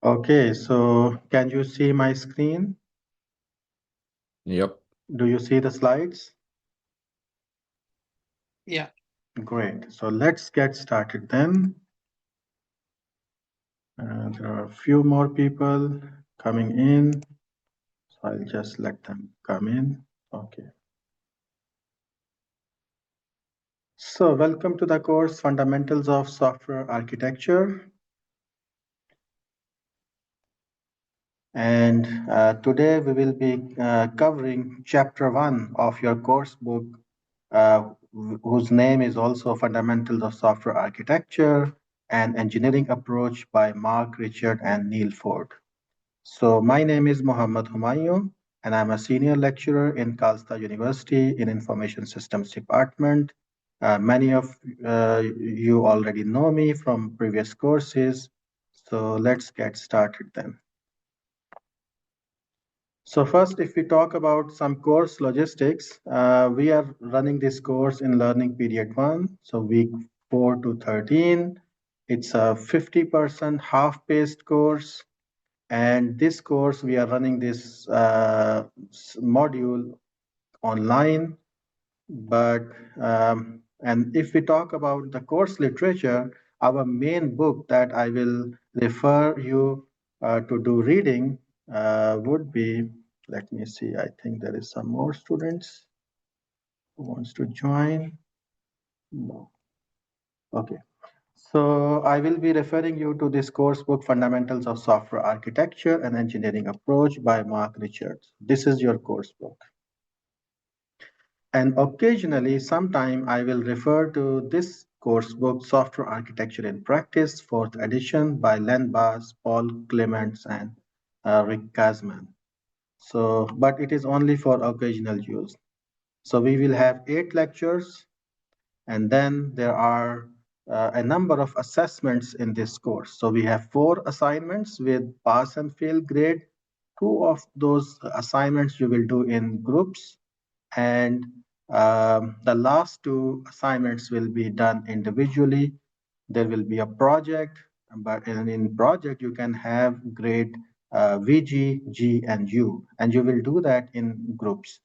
Okay, so can you see my screen? Yep. Do you see the slides? Yeah. Great. So let's get started then. There are a few more people coming in, so I'll just let them come in. Okay. So welcome to the course Fundamentals of Software Architecture. And today we will be covering chapter 1 of your course book, whose name is also Fundamentals of Software Architecture and Engineering Approach by Mark Richard and Neil Ford. So my name is Muhammad Humayun, and I'm a senior lecturer in Kalsta University in Information Systems Department. Many of you already know me from previous courses. So let's get started then. So first, if we talk about some course logistics, we are running this course in learning period 1, so week 4 to 13. It's a 50% half-paced course. And this course, we are running this module online. And if we talk about the course literature, our main book that I will refer you to do reading would be, let me see, I think there is some more students who wants to join. No. Okay. So I will be referring you to this course book, Fundamentals of Software Architecture and Engineering Approach by Mark Richards. This is your course book. And occasionally, sometime I will refer to this course book, Software Architecture in Practice, 4th edition by Len Bass, Paul Clements, and Rick Kazman. So, but it is only for occasional use. So we will have 8 lectures, and then there are a number of assessments in this course. So we have 4 assignments with pass and fail grade. 2 of those assignments you will do in groups, and the last 2 assignments will be done individually. There will be a project, but in project you can have grade VG, G, and U, and you will do that in groups.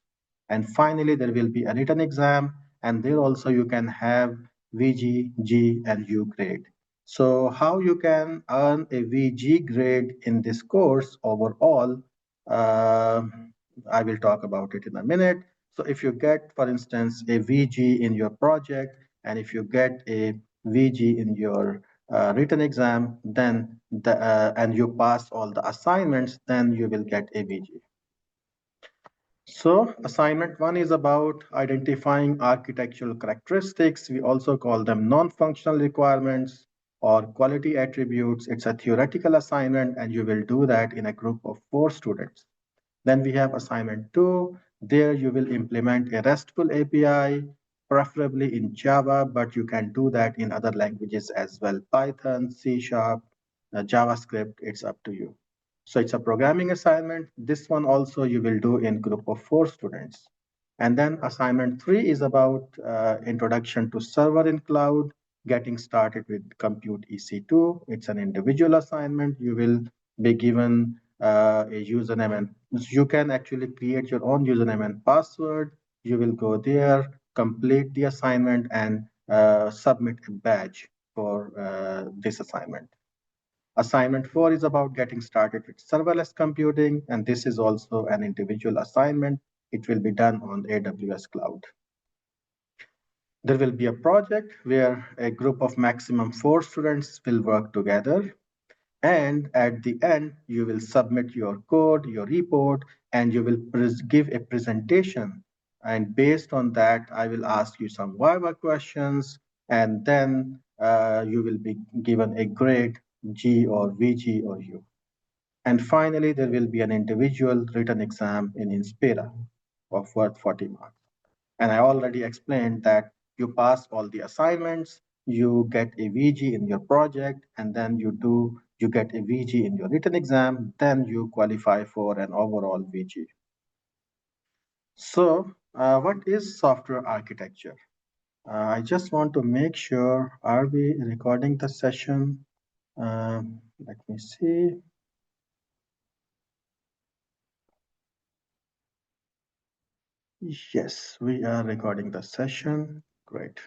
And finally, there will be a written exam, and there also you can have VG, G, and U grade. So how you can earn a VG grade in this course overall, uh, I will talk about it in a minute. So if you get, for instance, a VG in your project, and if you get a VG in your written exam, then and you pass all the assignments, then you will get a VG. So assignment 1 is about identifying architectural characteristics. We also call them non-functional requirements or quality attributes. It's a theoretical assignment, and you will do that in a group of 4 students. Then we have assignment 2. There you will implement a RESTful API, preferably in Java, but you can do that in other languages as well. Python, C#, JavaScript, it's up to you. So it's a programming assignment. This one also you will do in group of 4 students. And then assignment 3 is about introduction to server in cloud, getting started with Compute EC2. It's an individual assignment. You will be given a username, and you can actually create your own username and password. You will go there, complete the assignment, and submit a badge for this assignment. Assignment 4 is about getting started with serverless computing, and this is also an individual assignment. It will be done on AWS Cloud. There will be a project where a group of maximum 4 students will work together. And at the end, you will submit your code, your report, and you will give a presentation. And based on that, I will ask you some Viva questions, and then you will be given a grade G or VG or U. And finally, there will be an individual written exam in Inspira of worth 40 marks. And I already explained that you pass all the assignments, you get a VG in your project, and then you get a VG in your written exam, then you qualify for an overall VG. So what is software architecture? I just want to make sure, are we recording the session? Let me see. Yes, we are recording the session. Great.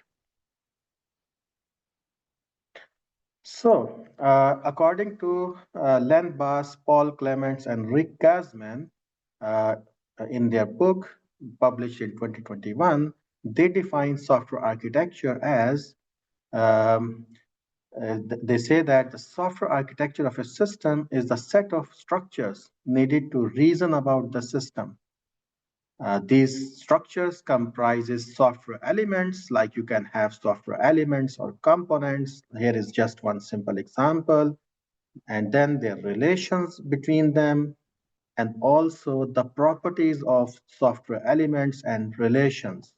So, according to Len Bass, Paul Clements, and Rick Gazman, uh, in their book published in 2021, they define software architecture as they say that the software architecture of a system is the set of structures needed to reason about the system. These structures comprises software elements, like you can have software elements or components. Here is just one simple example. And then their relations between them, and also the properties of software elements and relations.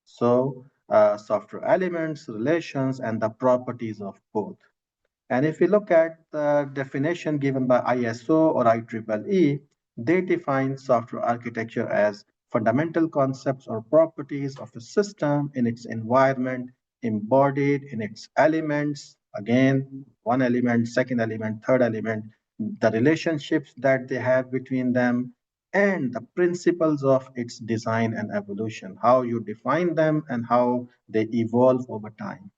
So software elements, relations, and the properties of both. And if we look at the definition given by ISO or IEEE, they define software architecture as fundamental concepts or properties of a system in its environment, embodied in its elements, again, one element, second element, third element, the relationships that they have between them, and the principles of its design and evolution, how you define them and how they evolve over time.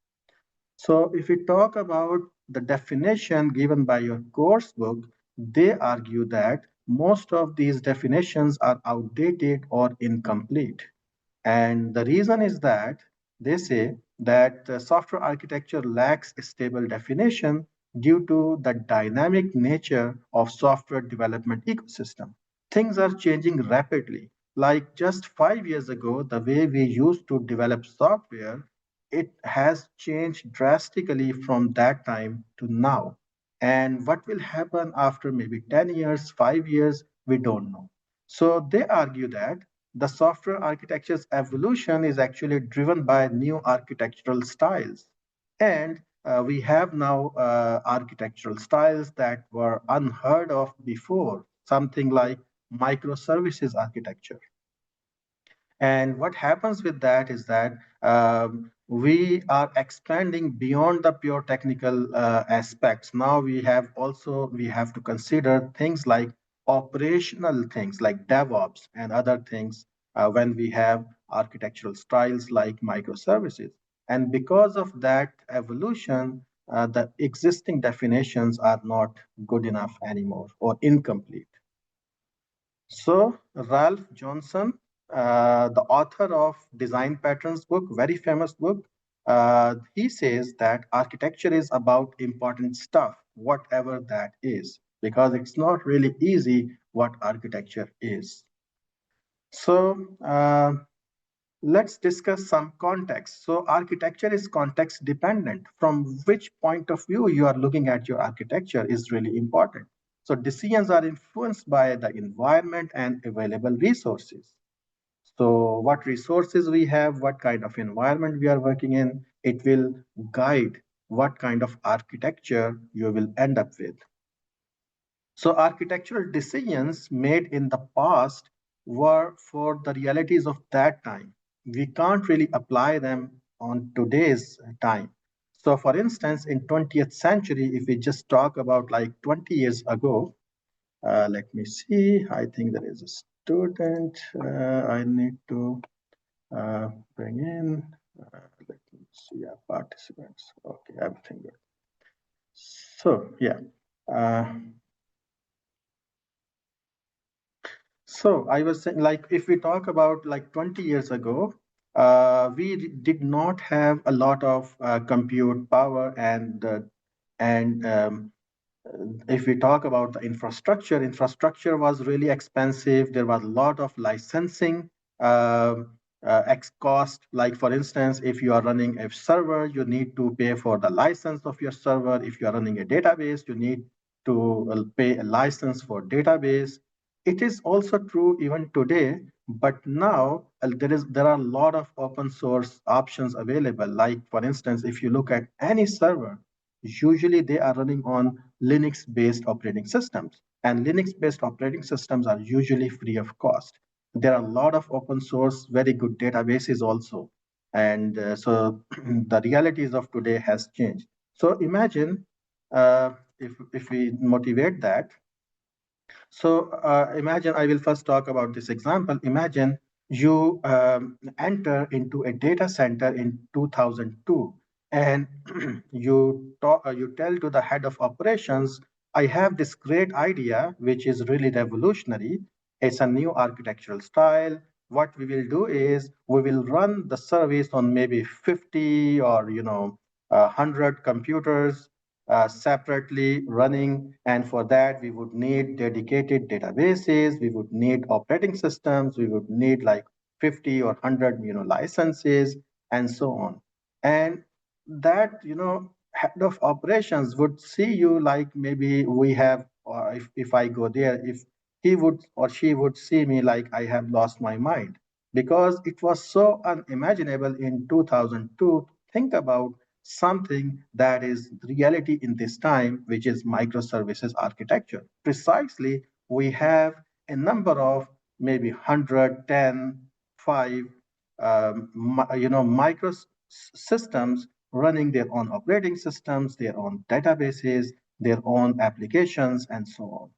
So if we talk about the definition given by your course book, they argue that most of these definitions are outdated or incomplete. And the reason is that they say that software architecture lacks a stable definition due to the dynamic nature of software development ecosystem. Things are changing rapidly. Like just 5 years ago, the way we used to develop software, it has changed drastically from that time to now. And what will happen after maybe 10 years, 5 years, we don't know. So they argue that the software architecture's evolution is actually driven by new architectural styles. And we have now architectural styles that were unheard of before, something like microservices architecture. And what happens with that is that we are expanding beyond the pure technical aspects. Now we have to consider things like operational things like DevOps and other things when we have architectural styles like microservices. And because of that evolution, the existing definitions are not good enough anymore or incomplete. So Ralph Johnson, the author of Design Patterns book, very famous book, he says that architecture is about important stuff, whatever that is, because it's not really easy what architecture is. So let's discuss some context. So architecture is context dependent. From which point of view you are looking at your architecture is really important. So decisions are influenced by the environment and available resources. So what resources we have, what kind of environment we are working in, it will guide what kind of architecture you will end up with. So architectural decisions made in the past were for the realities of that time. We can't really apply them on today's time. So for instance, in 20th century, if we just talk about like 20 years ago, let me see, I think there is a student I need to bring in. Let me see, participants. Okay, everything good. So yeah. So I was saying, like, if we talk about like 20 years ago, we did not have a lot of compute power, and if we talk about the infrastructure was really expensive. There was a lot of licensing cost. Like for instance, if you are running a server, you need to pay for the license of your server. If you are running a database, you need to pay a license for database. It is also true even today, but now there are a lot of open source options available. Like for instance, if you look at any server, usually they are running on Linux-based operating systems, and Linux-based operating systems are usually free of cost. There are a lot of open source, very good databases also, and so the realities of today has changed. So imagine if we motivate that. So imagine, I will first talk about this example. Imagine you enter into a data center in 2002, and you tell to the head of operations, I have this great idea which is really revolutionary. It's a new architectural style. What we will do is we will run the service on maybe 50 or 100 computers separately running. And for that, we would need dedicated databases, we would need operating systems, we would need like 50 or 100 licenses, and so on. And that head of operations would see you like maybe we have, or if I go there, if he would or she would see me like I have lost my mind, because it was so unimaginable in 2002. Think about something that is reality in this time, which is microservices architecture. Precisely, we have a number of maybe 110, 5, microsystems running their own operating systems, their own databases, their own applications, and so on,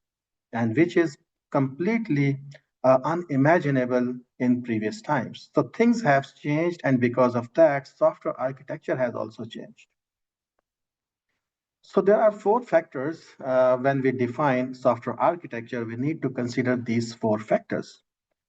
and which is completely unimaginable in previous times. So things have changed, and because of that, software architecture has also changed. So there are four factors when we define software architecture. We need to consider these four factors.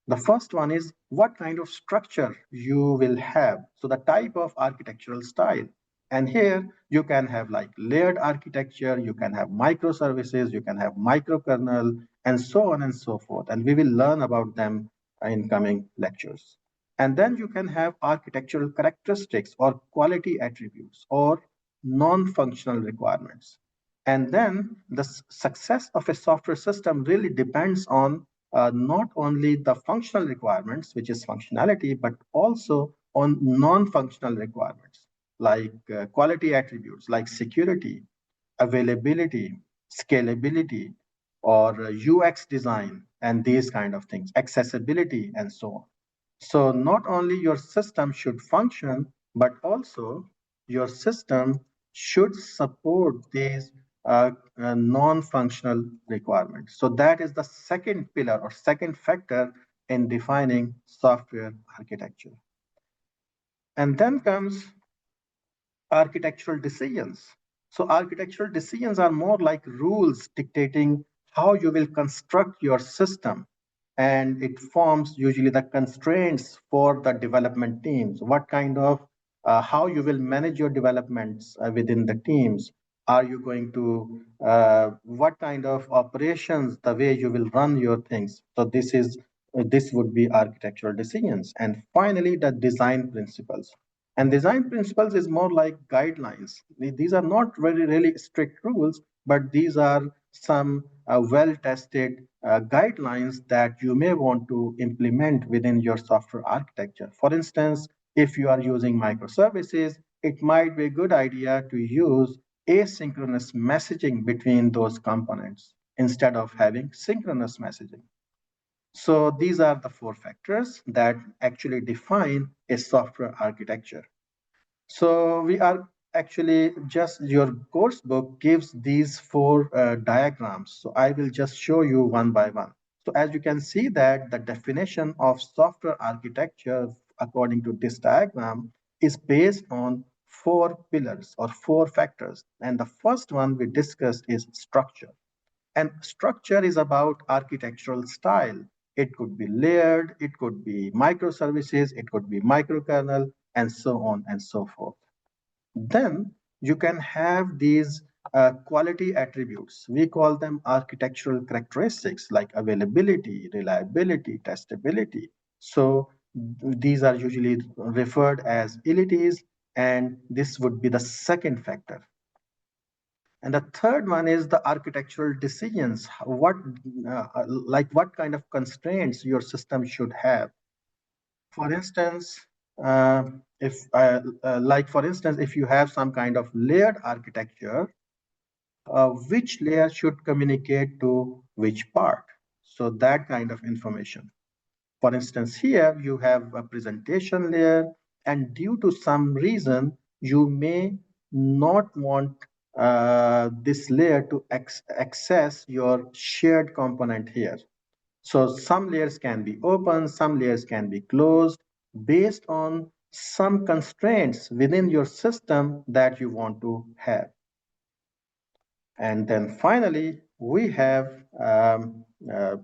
The first one is what kind of structure you will have. So the type of architectural style. And here you can have like layered architecture, you can have microservices, you can have microkernel, and so on and so forth. And we will learn about them in coming lectures. And then you can have architectural characteristics or quality attributes or non-functional requirements. And then the success of a software system really depends on not only the functional requirements, which is functionality, but also on non-functional requirements like quality attributes like security, availability, scalability, or UX design, and these kind of things, accessibility, and so on. So not only your system should function, but also your system should support these non-functional requirements. So that is the second pillar or second factor in defining software architecture. And then comes architectural decisions. So architectural decisions are more like rules dictating how you will construct your system, and it forms usually the constraints for the development teams. What kind of how you will manage your developments within the teams. Are you going to what kind of operations, the way you will run your things. So this would be architectural decisions. And finally, the design principles. And design principles is more like guidelines. These are not very really strict rules, but these are some well-tested guidelines that you may want to implement within your software architecture. For instance, if you are using microservices, it might be a good idea to use asynchronous messaging between those components instead of having synchronous messaging. So these are the four factors that actually define a software architecture. So we are actually just your course book gives these four diagrams. So I will just show you one by one. So as you can see that the definition of software architecture according to this diagram is based on four pillars or four factors. And the first one we discussed is structure. And structure is about architectural style. It could be layered, it could be microservices, it could be microkernel, and so on and so forth. Then you can have these quality attributes. We call them architectural characteristics like availability, reliability, testability. So these are usually referred as ilities, and this would be the second factor. And the third one is the architectural decisions. What kind of constraints your system should have. For instance, if you have some kind of layered architecture, which layer should communicate to which part? So that kind of information. For instance, here you have a presentation layer, and due to some reason, you may not want this layer to access your shared component here. So some layers can be open, some layers can be closed based on some constraints within your system that you want to have. And then finally, we have uh,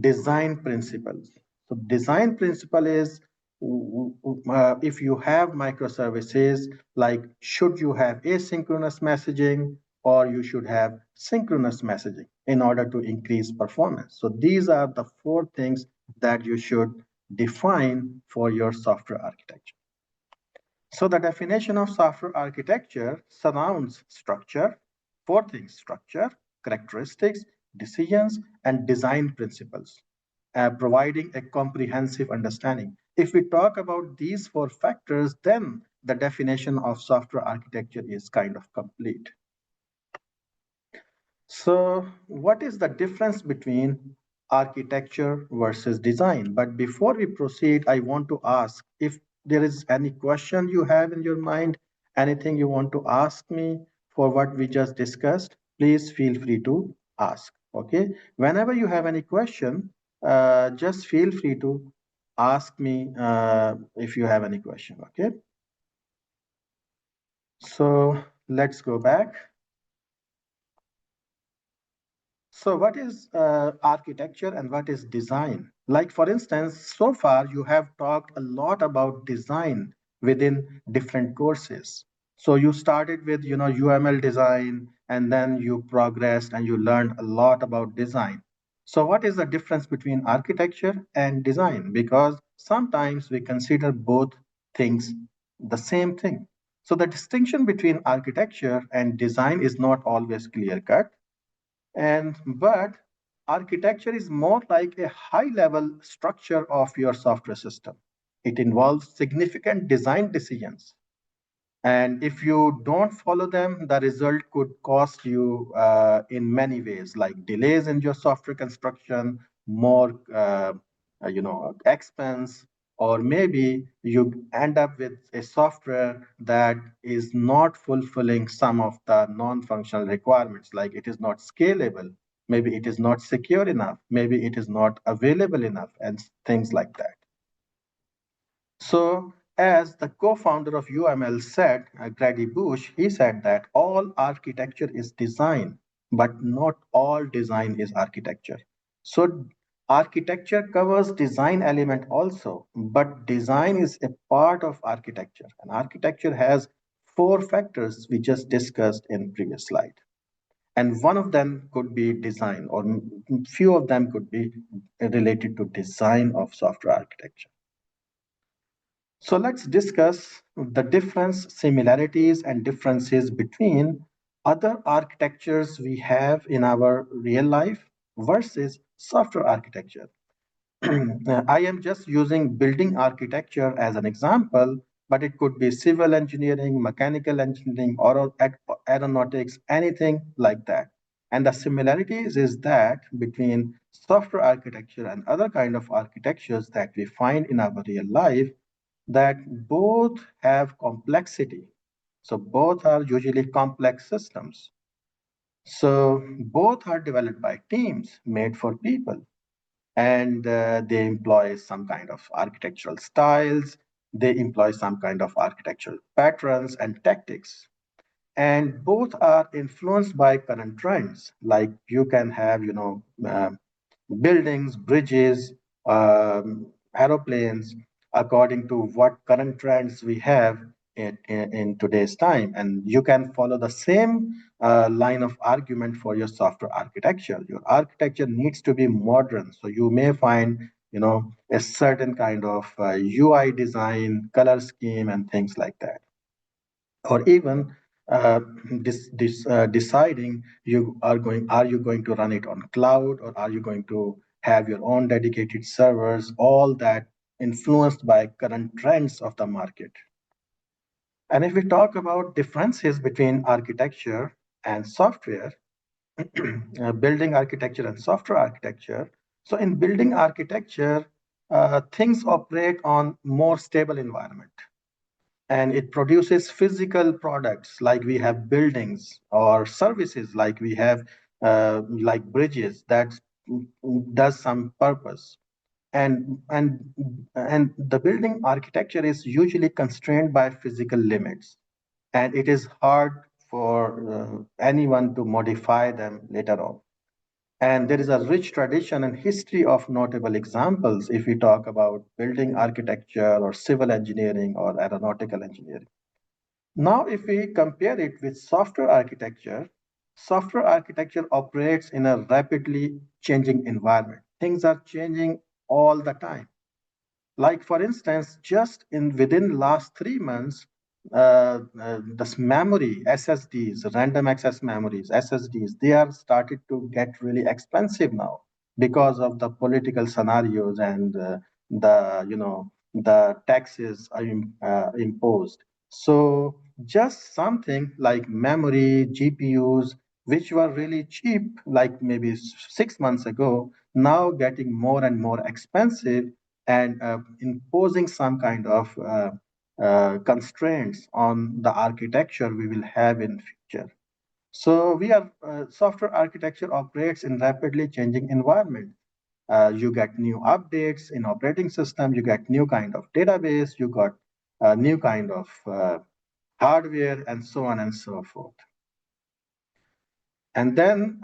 design principles. So design principle is if you have microservices, like should you have asynchronous messaging or you should have synchronous messaging in order to increase performance. So these are the four things that you should define for your software architecture. So the definition of software architecture surrounds structure, four things: structure, characteristics, decisions, and design principles, providing a comprehensive understanding. If we talk about these four factors, then the definition of software architecture is kind of complete. So what is the difference between architecture versus design? But before we proceed, I want to ask if there is any question you have in your mind, anything you want to ask me for what we just discussed, please feel free to ask. Okay. Whenever you have any question, just feel free to ask me if you have any question. Okay. So let's go back. So what is architecture and what is design? Like for instance, so far you have talked a lot about design within different courses. So you started with, UML design, and then you progressed and you learned a lot about design. So what is the difference between architecture and design? Because sometimes we consider both things the same thing. So the distinction between architecture and design is not always clear cut. But architecture is more like a high level structure of your software system. It involves significant design decisions, and if you don't follow them, the result could cost you in many ways, like delays in your software construction, more expense, or maybe you end up with a software that is not fulfilling some of the non-functional requirements, like it is not scalable, maybe it is not secure enough, maybe it is not available enough, and things like that. So, as the co-founder of UML said, Grady Bush, he said that all architecture is design, but not all design is architecture. So, architecture covers design element also, but design is a part of architecture. And architecture has four factors we just discussed in previous slide. And one of them could be design, or few of them could be related to design of software architecture. So let's discuss the difference, similarities, and differences between other architectures we have in our real life versus software architecture. I am just using building architecture as an example, but it could be civil engineering, mechanical engineering, or aeronautics, anything like that. And the similarities is that between software architecture and other kind of architectures that we find in our real life, that both have complexity. So both are usually complex systems. So both are developed by teams made for people, and they employ some kind of architectural styles. They employ some kind of architectural patterns and tactics. And both are influenced by current trends. Like you can have, buildings, bridges, aeroplanes, according to what current trends we have in today's time. And you can follow the same line of argument for your software architecture. Your architecture needs to be modern. So you may find, a certain kind of UI design, color scheme, and things like that. Or even deciding are you going to run it on cloud, or are you going to have your own dedicated servers, all that influenced by current trends of the market. And if we talk about differences between architecture and software, building architecture and software architecture, so in building architecture, things operate on more stable environment, and it produces physical products like we have buildings, or services like we have like bridges that does some purpose. And the building architecture is usually constrained by physical limits, and it is hard for anyone to modify them later on. And there is a rich tradition and history of notable examples if we talk about building architecture or civil engineering or aeronautical engineering. Now, if we compare it with software architecture operates in a rapidly changing environment. Things are changing all the time. Like for instance, just in within last 3 months, this memory SSDs, random access memories, SSDs, they are started to get really expensive now because of the political scenarios and the taxes are imposed. So just something like memory, GPUs, which were really cheap, like maybe 6 months ago, now getting more and more expensive and imposing some kind of constraints on the architecture we will have in future. So software architecture operates in rapidly changing environment. You get new updates in operating system, you get new kind of database, you got new kind of hardware, and so on and so forth. And then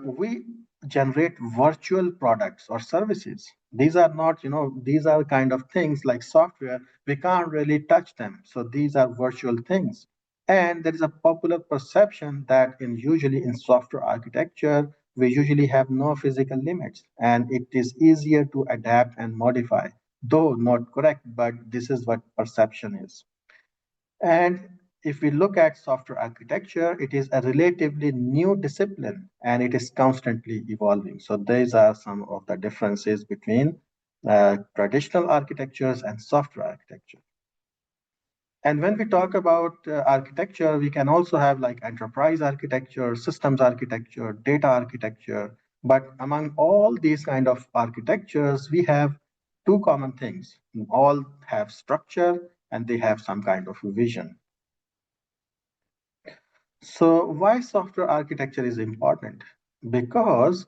we generate virtual products or services. These are not, these are kind of things like software. We can't really touch them. So these are virtual things. And there is a popular perception that usually in software architecture, we usually have no physical limits and it is easier to adapt and modify, though not correct, but this is what perception is. And if we look at software architecture, it is a relatively new discipline and it is constantly evolving. So these are some of the differences between traditional architectures and software architecture. And when we talk about architecture, we can also have like enterprise architecture, systems architecture, data architecture. But among all these kind of architectures, we have two common things. All have structure and they have some kind of vision. So why software architecture is important? Because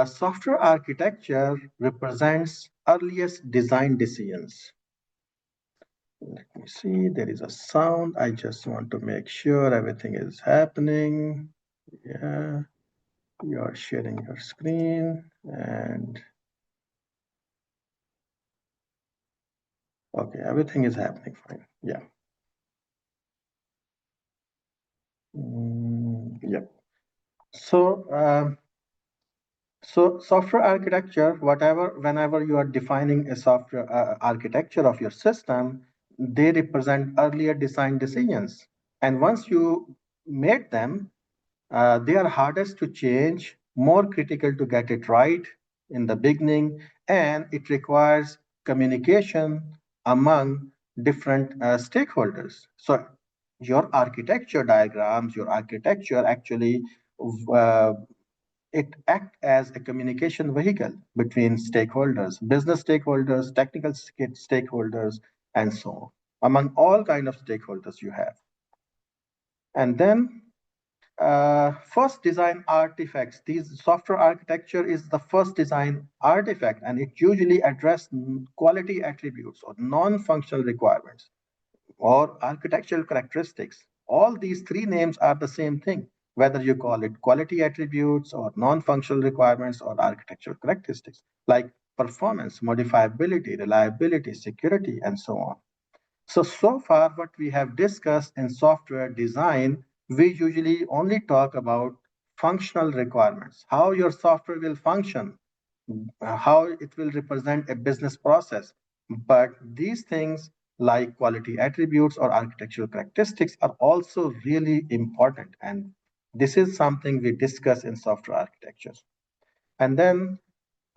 software architecture represents earliest design decisions. Let me see, there is a sound. I just want to make sure everything is happening. Yeah, you are sharing your screen and okay, everything is happening fine. Yeah. Yeah. So software architecture, whenever you are defining a software architecture of your system, they represent earlier design decisions. And once you made them, they are hardest to change, more critical to get it right in the beginning, and it requires communication among different stakeholders. So your architecture diagrams, your architecture actually uh, it acts as a communication vehicle between stakeholders, business stakeholders, technical stakeholders, and so on, among all kind of stakeholders you have. And then first design artifacts. These software architecture is the first design artifact, and it usually addresses quality attributes or non-functional requirements or architectural characteristics. All these three names are the same thing, whether you call it quality attributes or non-functional requirements or architectural characteristics like performance, modifiability, reliability, security, and so on. So far what we have discussed in software design, we usually only talk about functional requirements, how your software will function, how it will represent a business process. But these things like quality attributes or architectural characteristics are also really important. And this is something we discuss in software architectures. And then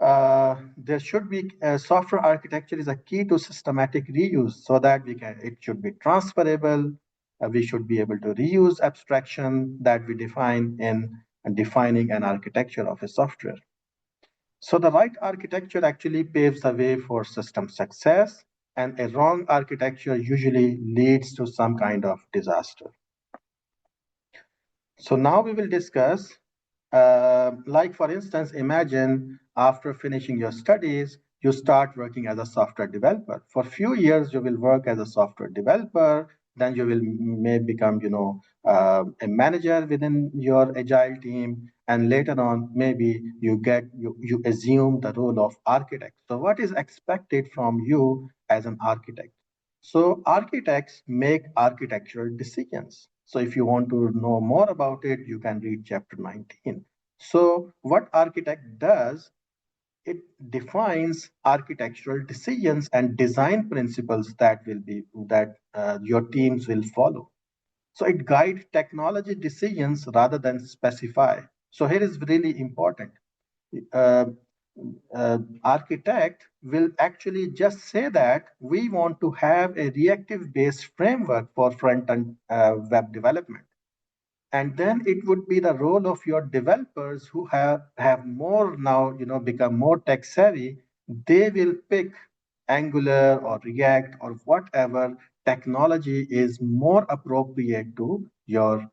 there should be software architecture is a key to systematic reuse so that it should be transferable. We should be able to reuse abstraction that we define in defining an architecture of a software. So the right architecture actually paves the way for system success, and a wrong architecture usually leads to some kind of disaster. So now we will discuss Like, for instance, imagine after finishing your studies, you start working as a software developer. For a few years, you will work as a software developer. Then you will may become, a manager within your agile team. And later on, maybe you assume the role of architect. So what is expected from you as an architect? So architects make architectural decisions. So if you want to know more about it, you can read chapter 19. So what architect does, it defines architectural decisions and design principles that your teams will follow. So it guides technology decisions rather than specify. So here is really important. uh, Architect will actually just say that we want to have a reactive based framework for front end web development. And then it would be the role of your developers who have more now, become more tech savvy. They will pick Angular or React or whatever technology is more appropriate to your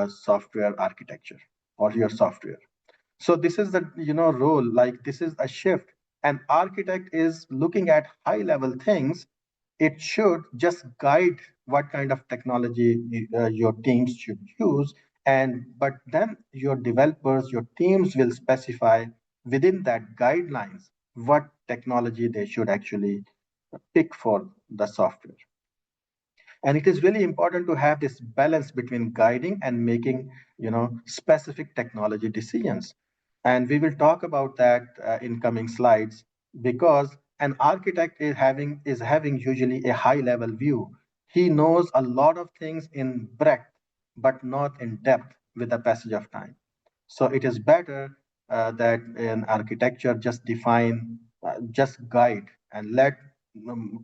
software architecture or your software. So this is the role, like this is a shift. An architect is looking at high level things. It should just guide what kind of technology your teams should use. And but then your developers, your teams will specify within that guidelines what technology they should actually pick for the software. And it is really important to have this balance between guiding and making specific technology decisions. And we will talk about that in coming slides, because an architect is having usually a high level view. He knows a lot of things in breadth but not in depth with the passage of time. So it is better that an architecture just guide and let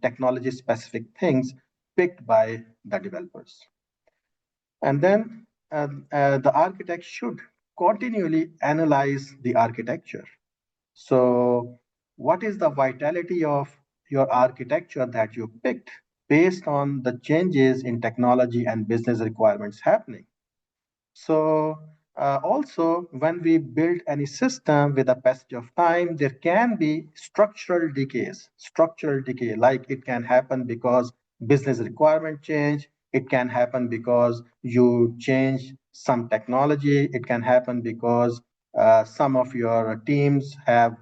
technology specific things picked by the developers. And then the architect should continually analyze the architecture. So, what is the vitality of your architecture that you picked based on the changes in technology and business requirements happening? So, also, when we build any system with a passage of time, there can be structural decays. Structural decay, like it can happen because business requirement change. It can happen because you change some technology. It can happen because some of your teams are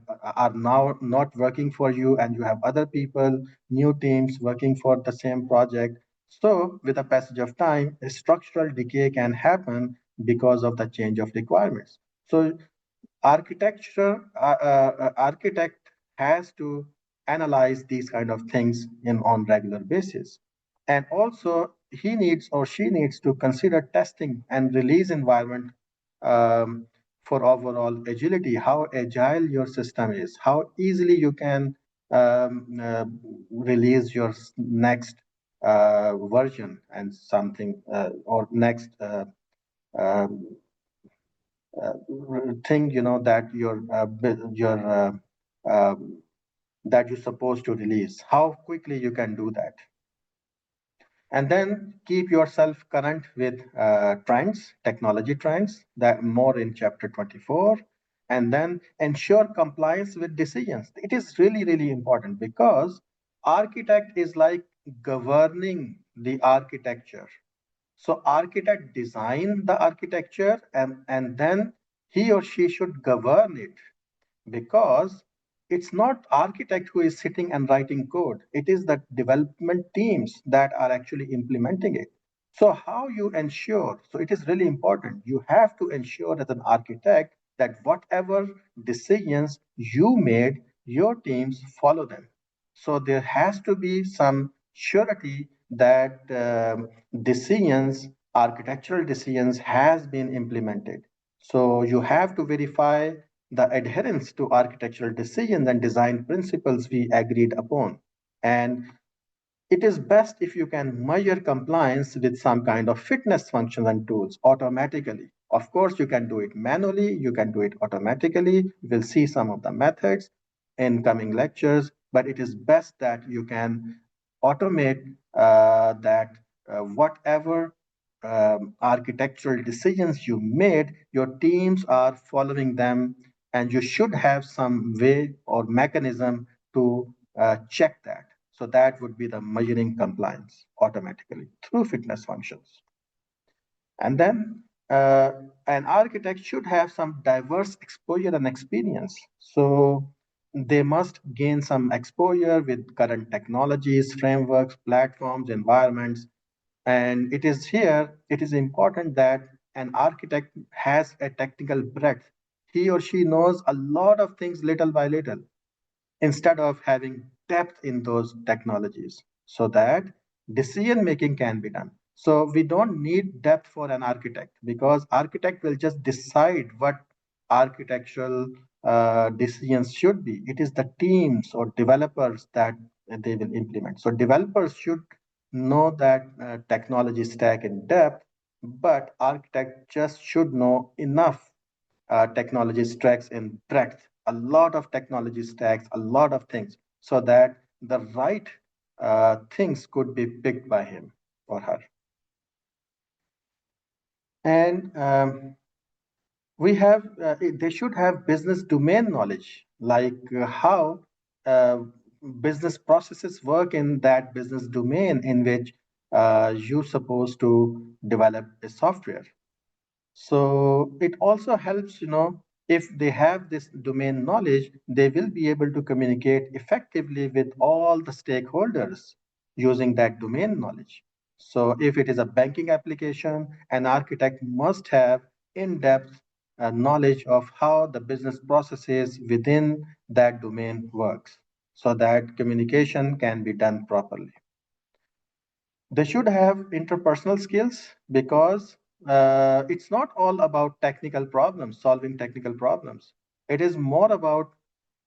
now not working for you, and you have other people, new teams working for the same project. So, with the passage of time, a structural decay can happen because of the change of requirements. So architect has to analyze these kind of things in on regular basis. And also he needs or she needs to consider testing and release environment um, for overall agility, how agile your system is, how easily you can release your next version and something or next um, uh, thing that um, that you're supposed to release, how quickly you can do that. And then keep yourself current with trends, technology trends, that more in chapter 24. And then ensure compliance with decisions. It is really, really important, because architect is like governing the architecture. So architect design the architecture, and then he or she should govern it, because it's not architect who is sitting and writing code. It is the development teams that are actually implementing it. So how you ensure, so it is really important. You have to ensure as an architect that whatever decisions you made, your teams follow them. So there has to be some surety that decisions, architectural decisions, has been implemented. So you have to verify the adherence to architectural decisions and design principles we agreed upon. And it is best if you can measure compliance with some kind of fitness functions and tools automatically. Of course, you can do it manually, you can do it automatically. We'll see some of the methods in coming lectures, but it is best that you can automate that whatever architectural decisions you made, your teams are following them, and you should have some way or mechanism to check that. So that would be the measuring compliance automatically through fitness functions. And then an architect should have some diverse exposure and experience. So they must gain some exposure with current technologies, frameworks, platforms, environments. And it is important that an architect has a technical breadth. He or she knows a lot of things little by little instead of having depth in those technologies so that decision making can be done. So we don't need depth for an architect because architect will just decide what architectural decisions should be. It is the teams or developers that they will implement. So developers should know that technology stack in depth, but architect just should know enough technology stacks in breadth, a lot of technology stacks, a lot of things, so that the right things could be picked by him or her. And they should have business domain knowledge, like how uh, business processes work in that business domain in which you're supposed to develop a software. So it also helps, if they have this domain knowledge, they will be able to communicate effectively with all the stakeholders using that domain knowledge. So if it is a banking application, an architect must have in-depth knowledge of how the business processes within that domain works so that communication can be done properly. They should have interpersonal skills because it's not all about technical problems, solving technical problems. It is more about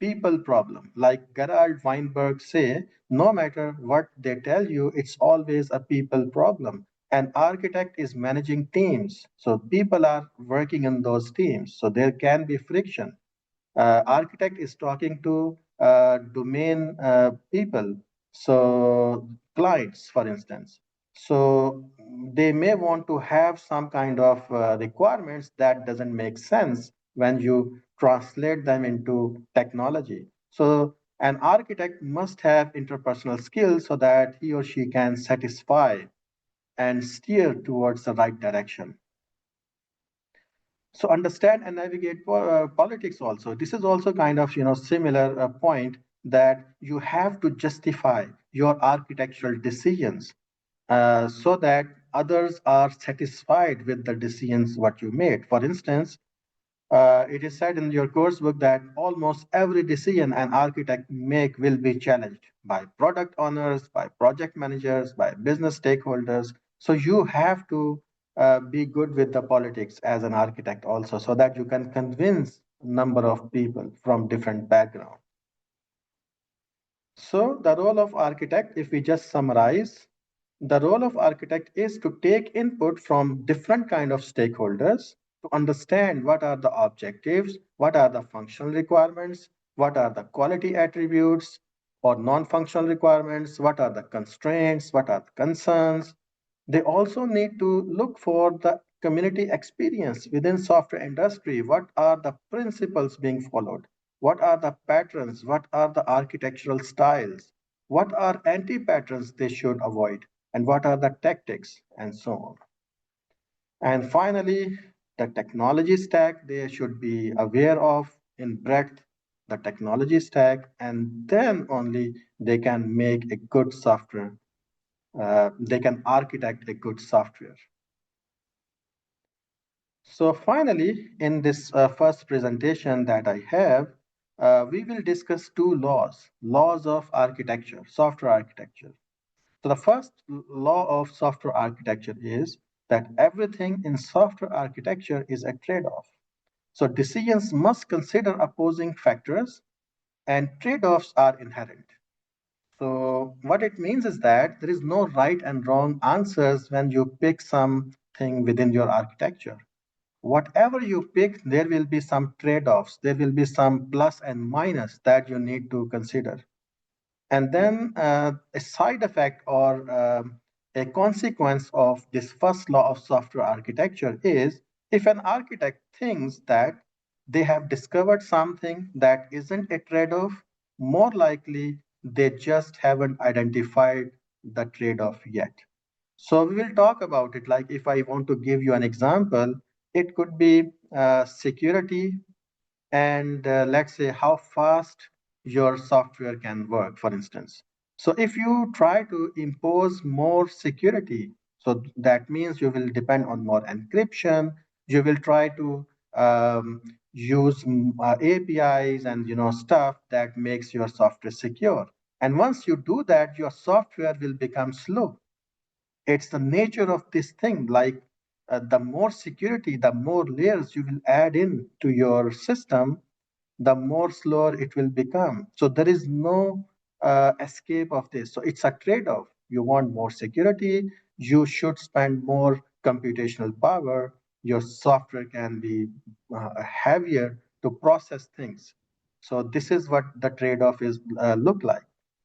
people problem. Like Gerald Weinberg say, no matter what they tell you, it's always a people problem. An architect is managing teams, so people are working in those teams, so there can be friction. Architect is talking to domain people, so clients, for instance. So they may want to have some kind of requirements that doesn't make sense when you translate them into technology. So an architect must have interpersonal skills so that he or she can satisfy and steer towards the right direction. So understand and navigate politics also. This is also kind of similar point that you have to justify your architectural decisions so that others are satisfied with the decisions what you made. For instance, it is said in your course book that almost every decision an architect make will be challenged by product owners, by project managers, by business stakeholders. So you have to be good with the politics as an architect also, so that you can convince number of people from different backgrounds. So the role of architect, if we just summarize, the role of architect is to take input from different kind of stakeholders to understand what are the objectives, what are the functional requirements, what are the quality attributes or non-functional requirements, what are the constraints, what are the concerns. They also need to look for the community experience within software industry. What are the principles being followed? What are the patterns? What are the architectural styles? What are anti-patterns they should avoid? And what are the tactics? And so on. And finally, the technology stack they should be aware of in breadth, the technology stack, and then only they can make a good software. They can architect a good software. So finally, in this first presentation that I have, we will discuss two laws of architecture, software architecture. So the first law of software architecture is that everything in software architecture is a trade-off. So decisions must consider opposing factors and trade-offs are inherent. So what it means is that there is no right and wrong answers when you pick something within your architecture. Whatever you pick, there will be some trade-offs. There will be some plus and minus that you need to consider. And then a side effect or a consequence of this first law of software architecture is if an architect thinks that they have discovered something that isn't a trade-off, more likely they just haven't identified the trade-off yet. So we will talk about it. Like if I want to give you an example, it could be security and let's say how fast your software can work, for instance. So if you try to impose more security, so that means you will depend on more encryption, you will try to use APIs and stuff that makes your software secure. And once you do that, your software will become slow. It's the nature of this thing. Like the more security, the more layers you will add in to your system, the more slower it will become. So there is no escape of this. So it's a trade-off. You want more security, you should spend more computational power. Your software can be heavier to process things. So this is what the trade-off is look like.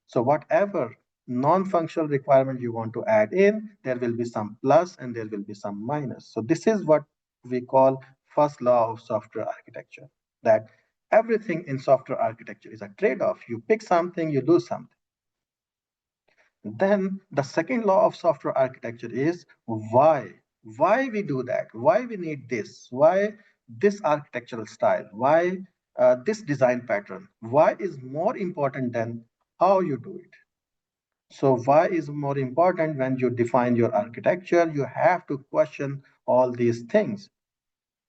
So whatever non-functional requirement you want to add in, there will be some plus and there will be some minus. So this is what we call first law of software architecture, that everything in software architecture is a trade-off. You pick something, you lose something. Then the second law of software architecture is why. Why we do that? Why we need this? Why this architectural style? Why this design pattern? Why is more important than how you do it? So why is more important when you define your architecture? You have to question all these things.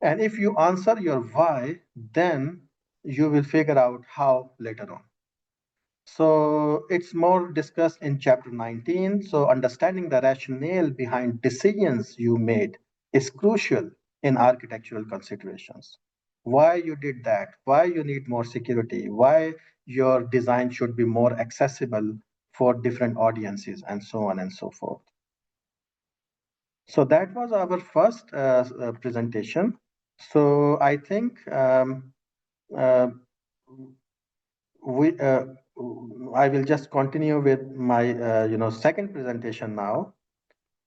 And if you answer your why, then you will figure out how later on. So it's more discussed in chapter 19. So understanding the rationale behind decisions you made is crucial in architectural considerations. Why you did that, why you need more security, why your design should be more accessible for different audiences, and so on and so forth. So that was our first presentation. So I think uh, we I will just continue with my second presentation now.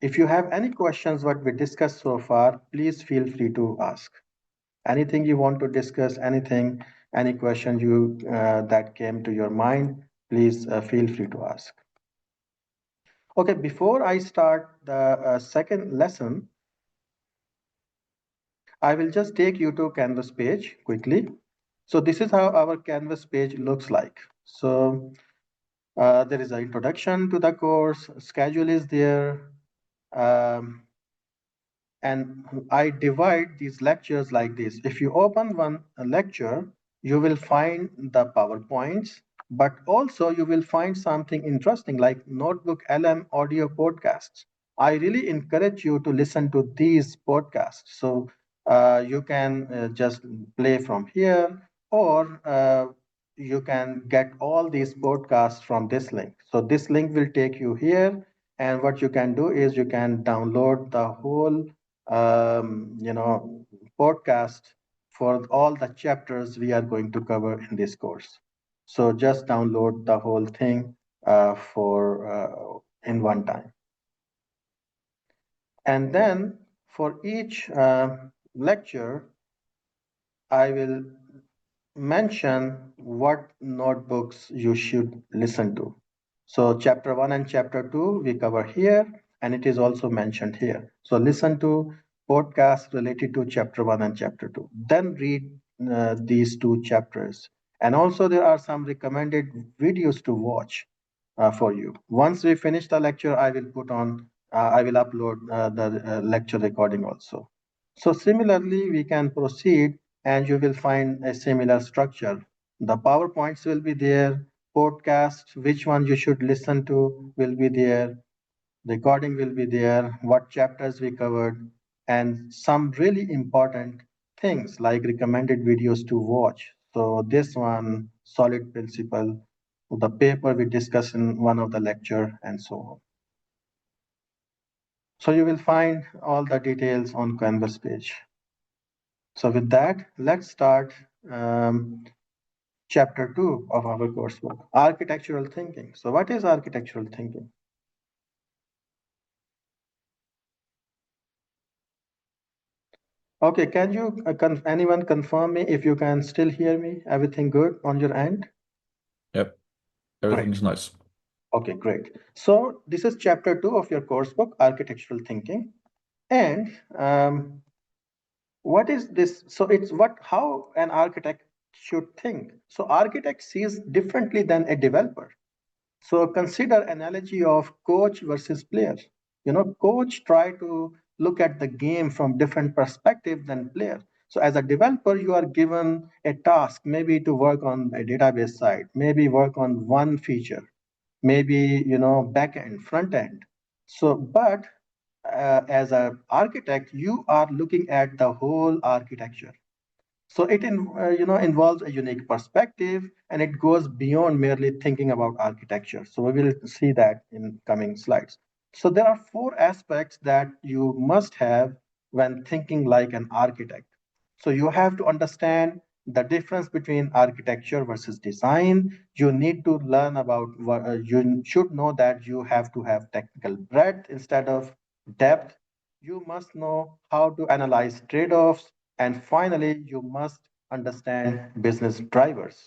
If you have any questions what we discussed so far, please feel free to ask. Anything you want to discuss, anything, any question you that came to your mind, please feel free to ask. Okay, before I start the second lesson, I will just take you to Canvas page quickly. So this is how our Canvas page looks like. So there is an introduction to the course, schedule is there, um, and I divide these lectures like this. If you open one lecture, you will find the PowerPoints, but also you will find something interesting like Notebook LM audio podcasts. I really encourage you to listen to these podcasts. So you can just play from here, or you can get all these podcasts from this link. So this link will take you here, and what you can do is you can download the whole podcast for all the chapters we are going to cover in this course. So just download the whole thing for in one time. And then for each lecture, I will mention what notebooks you should listen to. So chapter 1 and chapter 2 we cover here, and it is also mentioned here. So listen to podcasts related to chapter 1 and chapter 2. Then read these two chapters. And also there are some recommended videos to watch for you. Once we finish the lecture, I will upload the lecture recording also. So similarly, we can proceed and you will find a similar structure. The PowerPoints will be there, podcast, which one you should listen to will be there, recording will be there, what chapters we covered, and some really important things like recommended videos to watch. So this one, solid principle, the paper we discussed in one of the lecture, and so on. So you will find all the details on Canvas page. So with that, let's start chapter 2 of our coursework, architectural thinking. So what is architectural thinking? Okay, can you anyone confirm me if you can still hear me? Everything good on your end? Yep. Great. Everything's nice. Okay, great. So this is chapter 2 of your course book, Architectural Thinking. And what is this? So it's what how an architect should think. So architect sees differently than a developer. So consider analogy of coach versus player. Coach try to look at the game from different perspective than player. So as a developer, you are given a task, maybe to work on a database side, maybe work on one feature, maybe back end, front end. So, but as an architect, you are looking at the whole architecture. So involves a unique perspective, and it goes beyond merely thinking about architecture. So we will see that in coming slides. So there are four aspects that you must have when thinking like an architect. So you have to understand the difference between architecture versus design. You need to learn about you should know that you have to have technical breadth instead of depth. You must know how to analyze trade-offs, and finally, you must understand business drivers.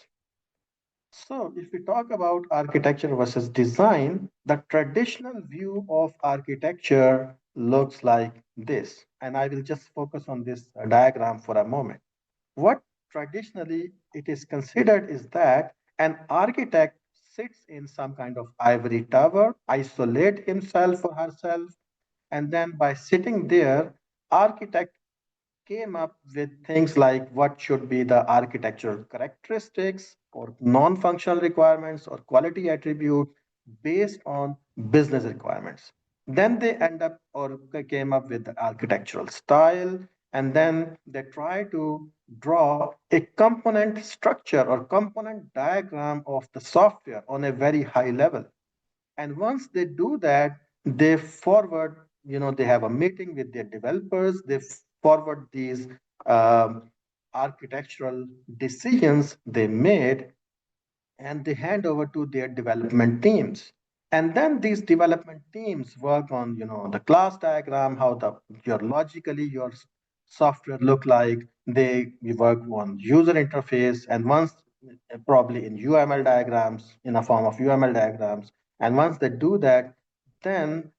So, if we talk about architecture versus design, the traditional view of architecture looks like this. And I will just focus on this diagram for a moment. What traditionally it is considered is that an architect sits in some kind of ivory tower, isolate himself or herself, and then by sitting there, architect came up with things like what should be the architectural characteristics or non-functional requirements or quality attributes based on business requirements. Then they end up or came up with the architectural style, and then they try to draw a component structure or component diagram of the software on a very high level. And once they do that, they forward, they have a meeting with their developers, they forward these um, architectural decisions they made, and they hand over to their development teams. And then these development teams work on, the class diagram, how your logically your software look like. They work on user interface, and once probably in UML diagrams, in a form of UML diagrams. And once they do that, then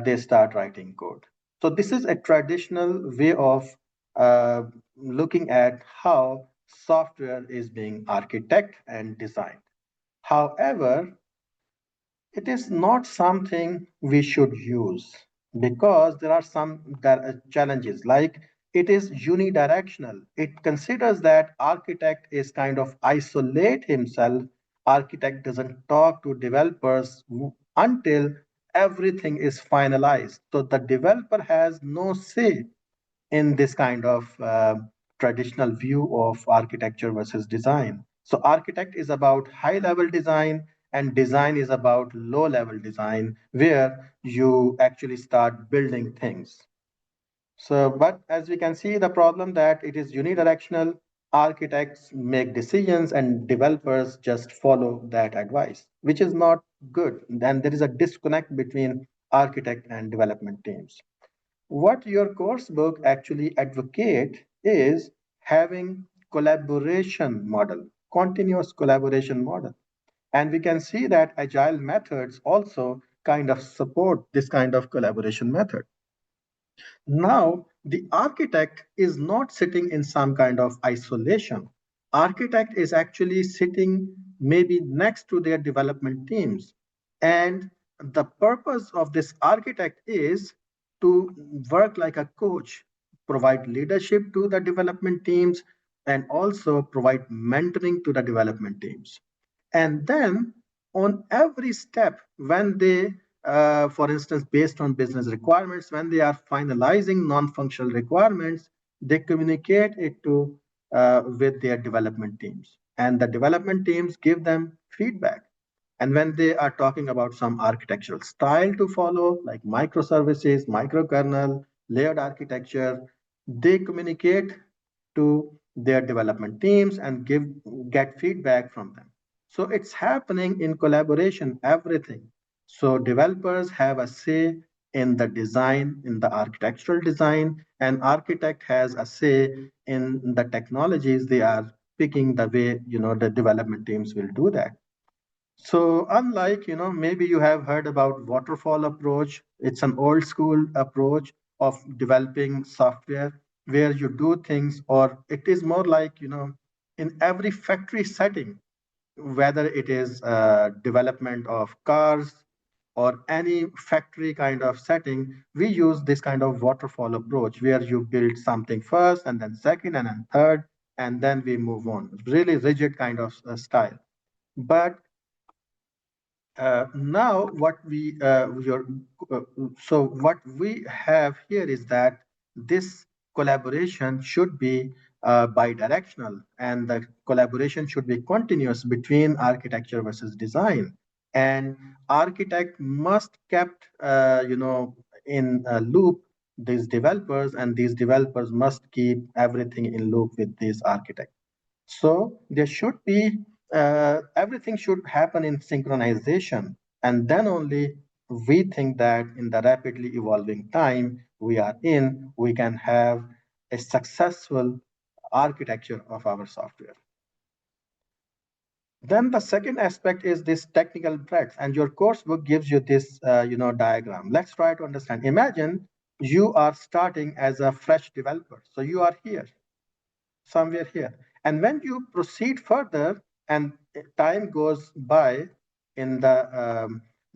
they start writing code. So this is a traditional way of looking at how software is being architected and designed. However, it is not something we should use because there are some challenges, like it is unidirectional. It considers that architect is kind of isolate himself. Architect doesn't talk to developers until everything is finalized. So the developer has no say in this kind of traditional view of architecture versus design. So, architect is about high level design, and design is about low level design, where you actually start building things. So, but as we can see, the problem that it is unidirectional. Architects make decisions and developers just follow that advice, which is not good. Then there is a disconnect between architect and development teams. What your course book actually advocate is having collaboration model, continuous collaboration model. And we can see that agile methods also kind of support this kind of collaboration method. Now, the architect is not sitting in some kind of isolation. Architect is actually sitting maybe next to their development teams. And the purpose of this architect is to work like a coach, provide leadership to the development teams, and also provide mentoring to the development teams. And then on every step, when they, for instance, based on business requirements, when they are finalizing non-functional requirements, they communicate it to with their development teams, and the development teams give them feedback. And when they are talking about some architectural style to follow, like microservices, microkernel, layered architecture, they communicate to their development teams and get feedback from them. So it's happening in collaboration, everything. So developers have a say, in the design, in the architectural design, and architect has a say in the technologies they are picking, the way, the development teams will do that. So unlike, maybe you have heard about waterfall approach, it's an old school approach of developing software where you do things, or it is more like, in every factory setting, whether it is development of cars or any factory kind of setting, we use this kind of waterfall approach where you build something first and then second and then third, and then we move on. Really rigid kind of style. But now what we uh, so what we have here is that this collaboration should be bidirectional, and the collaboration should be continuous between architecture versus design. And architect must kept in a loop these developers, and these developers must keep everything in loop with these architects. So there should be everything should happen in synchronization, and then only we think that in the rapidly evolving time we are in, we can have a successful architecture of our software. Then the second aspect is this technical breadth, and your course book gives you this diagram. Let's try to understand. Imagine you are starting as a fresh developer, so you are here somewhere here. And when you proceed further and time goes by in the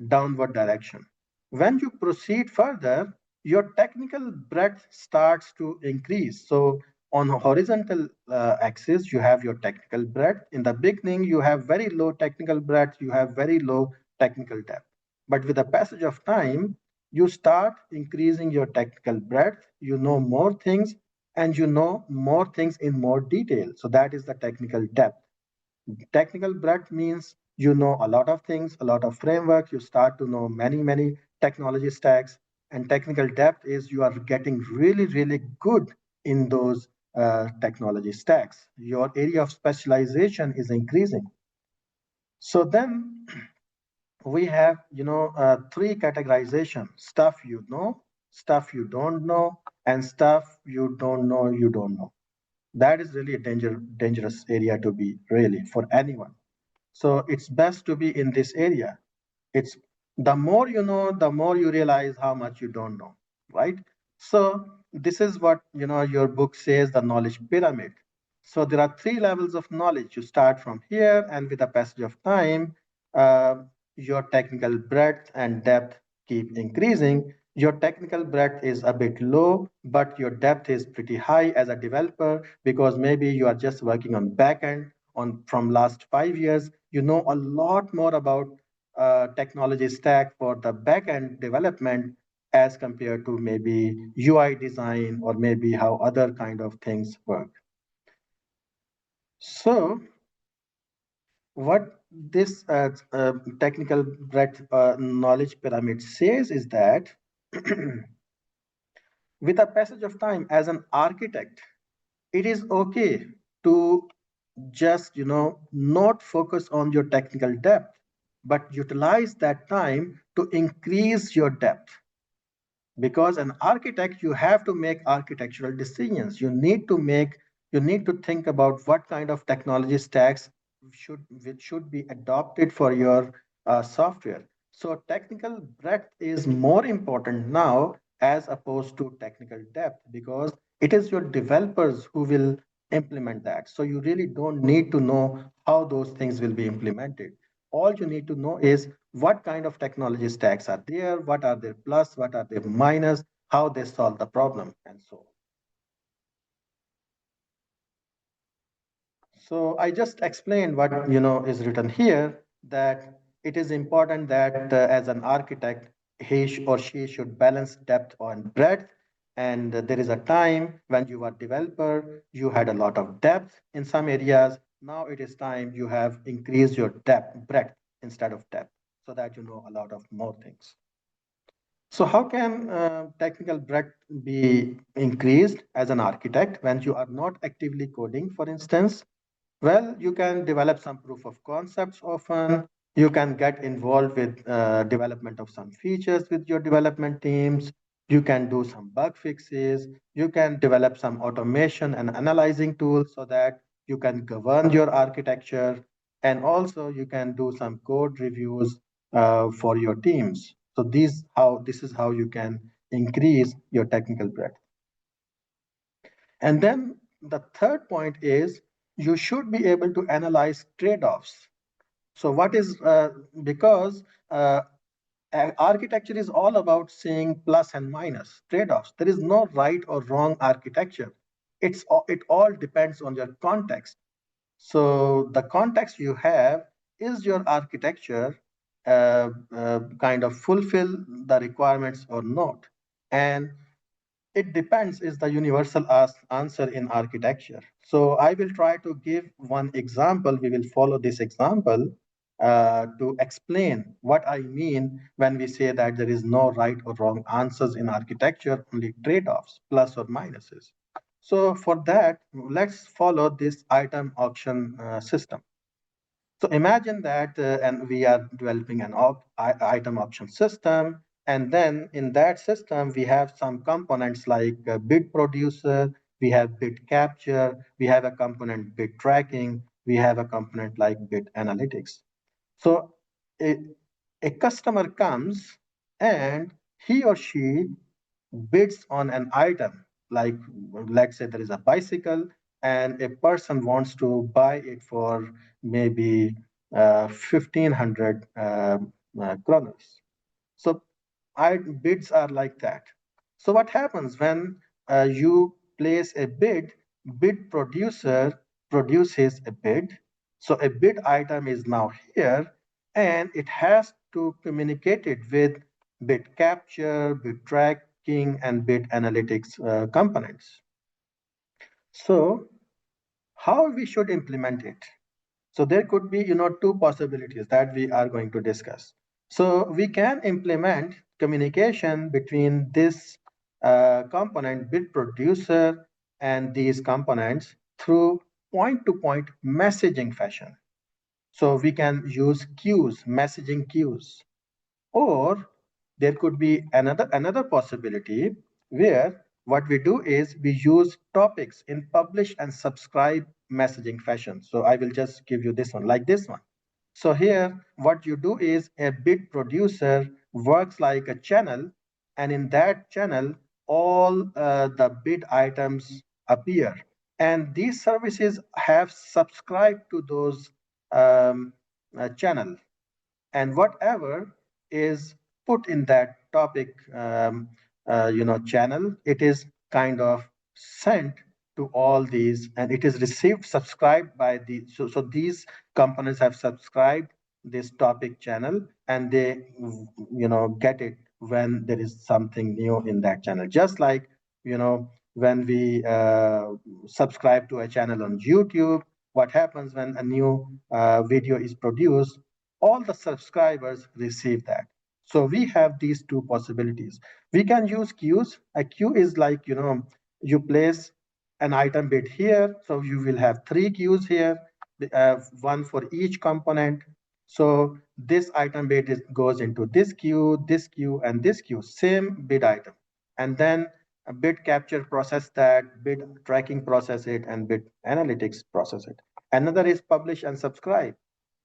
downward direction, when you proceed further, your technical breadth starts to increase. So on a horizontal axis, you have your technical breadth. In the beginning, you have very low technical breadth, you have very low technical depth. But with the passage of time, you start increasing your technical breadth, you know more things, and you know more things in more detail. So that is the technical depth. Technical breadth means you know a lot of things, a lot of frameworks, you start to know many technology stacks. And technical depth is you are getting really good in those technology stacks. Your area of specialization is increasing. So then we have three categorization: stuff you know, stuff you don't know, and stuff you don't know you don't know. That is really a dangerous area to be, really, for anyone. So it's best to be in this area. It's the more you know, the more you realize how much you don't know, right? So this is what your book says, the knowledge pyramid. So there are three levels of knowledge. You start from here, and with the passage of time, uh, your technical breadth and depth keep increasing. Your technical breadth is a bit low, but your depth is pretty high as a developer, because maybe you are just working on backend on from last 5 years. You know a lot more about technology stack for the backend development as compared to maybe UI design or maybe how other kind of things work. So what this technical breadth knowledge pyramid says is that with a passage of time as an architect, it is okay to just not focus on your technical depth, but utilize that time to increase your depth. Because an architect, you have to make architectural decisions. You need to think about what kind of technology stacks which should be adopted for your software. So technical breadth is more important now as opposed to technical depth, because it is your developers who will implement that. So you really don't need to know how those things will be implemented. All you need to know is what kind of technology stacks are there, what are their plus, what are their minus, how they solve the problem, and so on. So I just explained what is written here, that it is important that as an architect, he or she should balance depth and breadth. And there is a time when you are developer, you had a lot of depth in some areas. Now it is time you have increased your breadth instead of depth, so that you know a lot of more things. So how can technical breadth be increased as an architect when you are not actively coding, for instance? Well, you can develop some proof of concepts often. You can get involved with development of some features with your development teams. You can do some bug fixes. You can develop some automation and analyzing tools so that you can govern your architecture. And also you can do some code reviews for your teams. So this is how you can increase your technical breadth. And then the third point is you should be able to analyze trade-offs. So what is because architecture is all about seeing plus and minus trade-offs. There is no right or wrong architecture. It all depends on your context. So the context you have is your architecture kind of fulfill the requirements or not, and it depends is the universal answer in architecture. So I will try to give one example. We will follow this example to explain what I mean when we say that there is no right or wrong answers in architecture, only trade-offs, plus or minuses. So for that, let's follow this item auction system. So imagine that, and we are developing an item option system. And then in that system, we have some components like bid producer, we have bid capture, we have a component bid tracking, we have a component like bid analytics. So a, a customer comes and he or she bids on an item, like let's say there is a bicycle and a person wants to buy it for maybe 1500 kronos. So bids are like that. So what happens when you place a bid, bid producer produces a bid. So a bid item is now here and it has to communicate it with bid capture, bid tracking, and bid analytics components. So how we should implement it? So there could be, two possibilities that we are going to discuss. So we can implement communication between this component bid producer and these components through point-to-point messaging fashion. So we can use queues, messaging queues. Or there could be another possibility where what we do is we use topics in publish and subscribe messaging fashion. So I will just give you this one, like this one. So here, what you do is a bid producer works like a channel, and in that channel, all the bid items appear. And these services have subscribed to those channel, and whatever is put in that topic channel, it is kind of sent to all these, and it is received subscribed by the so these companies have subscribed this topic channel, and they get it when there is something new in that channel, just like when we subscribe to a channel on YouTube. What happens when a new video is produced? All the subscribers receive that. So we have these two possibilities. We can use queues. A queue is like, you place an item bid here. So you will have 3 queues here, one for each component. So this item bid goes into this queue, and this queue, same bid item. And then a bid capture process that, bid tracking process it, and bid analytics process it. Another is publish and subscribe.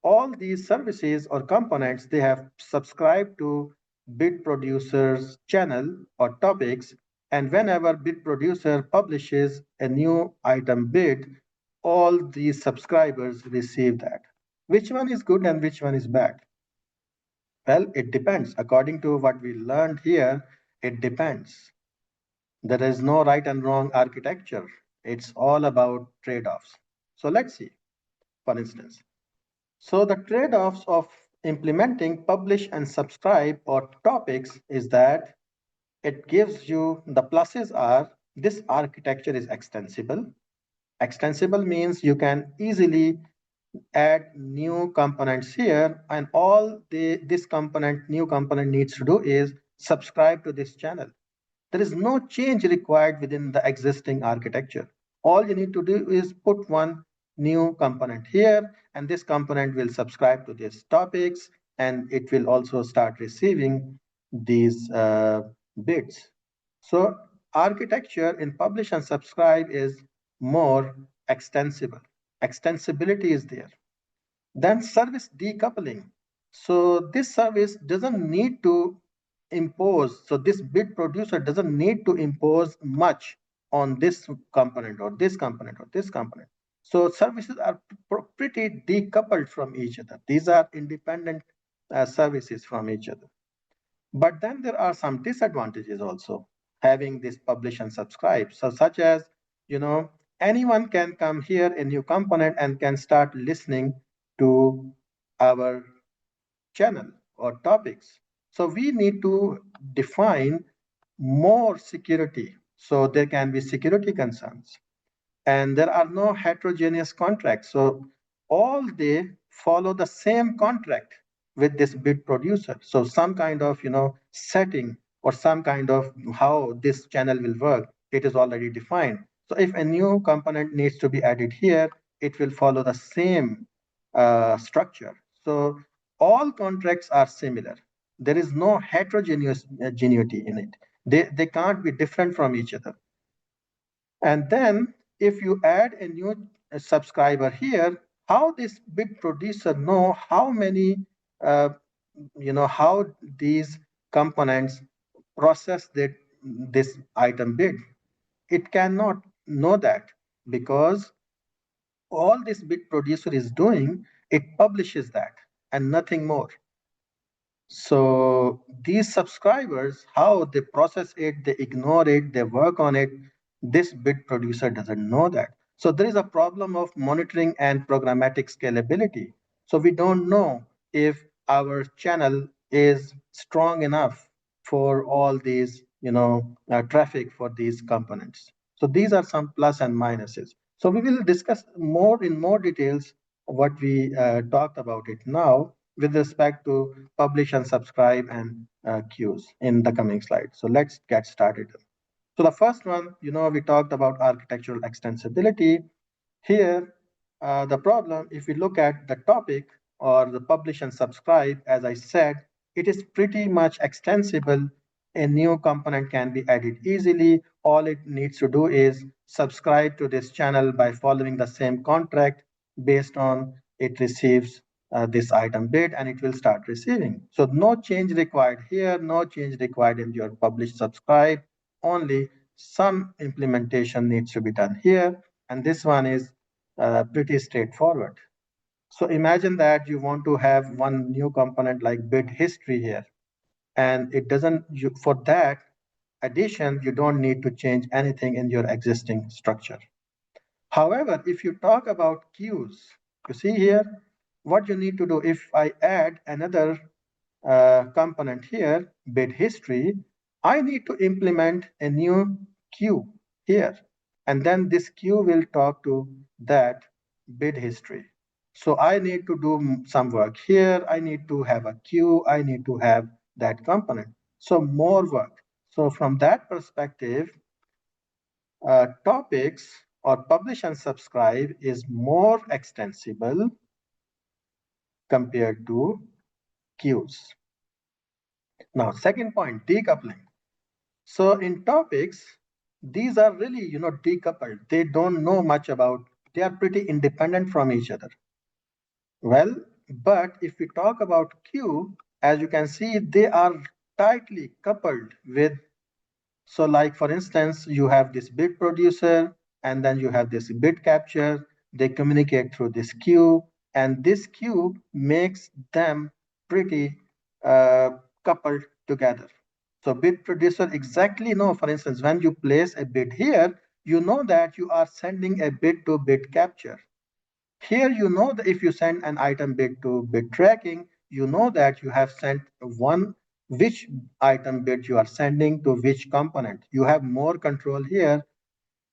All these services or components, they have subscribed to bid producer's channel or topics, and whenever bid producer publishes a new item bid, all these subscribers receive that. Which one is good and which one is bad? Well, it depends. According to what we learned here, it depends. There is no right and wrong architecture. It's all about trade-offs. So let's see, for instance. So the trade-offs of implementing publish and subscribe or topics is that it gives you, the pluses are this architecture is extensible. Extensible means you can easily add new components here, and all this new component needs to do is subscribe to this channel. There is no change required within the existing architecture. All you need to do is put one new component here, and this component will subscribe to these topics, and it will also start receiving these bits. So architecture in publish and subscribe is more extensible. Extensibility is there. Then service decoupling. So this service doesn't need to impose, so this bit producer doesn't need to impose much on this component or this component or this component. So services are pretty decoupled from each other. These are independent services from each other. But then there are some disadvantages also having this publish and subscribe. So such as, anyone can come here, a new component, and can start listening to our channel or topics. So we need to define more security. So there can be security concerns. And there are no heterogeneous contracts. So all they follow the same contract with this bit producer. So some kind of setting or some kind of how this channel will work, it is already defined. So if a new component needs to be added here, it will follow the same structure. So all contracts are similar. There is no heterogeneity in it. They can't be different from each other. And then if you add a new subscriber here, how this bit producer know how many, how these components process this item bit? It cannot know that because all this bit producer is doing, it publishes that and nothing more. So these subscribers, how they process it, they ignore it, they work on it, this bit producer doesn't know that. So there is a problem of monitoring and programmatic scalability. So we don't know if our channel is strong enough for all these, traffic for these components. So these are some plus and minuses. So we will discuss more in more details what we talked about it now with respect to publish and subscribe and queues in the coming slide. So let's get started. So the first one, we talked about architectural extensibility. Here, the problem, if we look at the topic or the publish and subscribe, as I said, it is pretty much extensible. A new component can be added easily. All it needs to do is subscribe to this channel by following the same contract based on it receives this item bid, and it will start receiving. So no change required here, no change required in your publish subscribe, only some implementation needs to be done here. And this one is pretty straightforward. So imagine that you want to have one new component like bid history here, and it doesn't, for that addition, you don't need to change anything in your existing structure. However, if you talk about queues, you see here, what you need to do, if I add another component here, bid history, I need to implement a new queue here. And then this queue will talk to that bid history. So I need to do some work here. I need to have a queue. I need to have that component. So more work. So from that perspective, topics or publish and subscribe is more extensible compared to queues. Now, second point, decoupling. So in topics, these are really, decoupled. They don't know much about, they are pretty independent from each other. Well, but if we talk about queue, as you can see, they are tightly coupled with, so like for instance, you have this bid producer and then you have this bid capture. They communicate through this queue, and this queue makes them pretty coupled together. So bid producer exactly know, for instance, when you place a bid here, you know that you are sending a bid to bid capture. Here, you know that if you send an item bid to bid tracking, you know that you have sent which item bid you are sending to which component. You have more control here.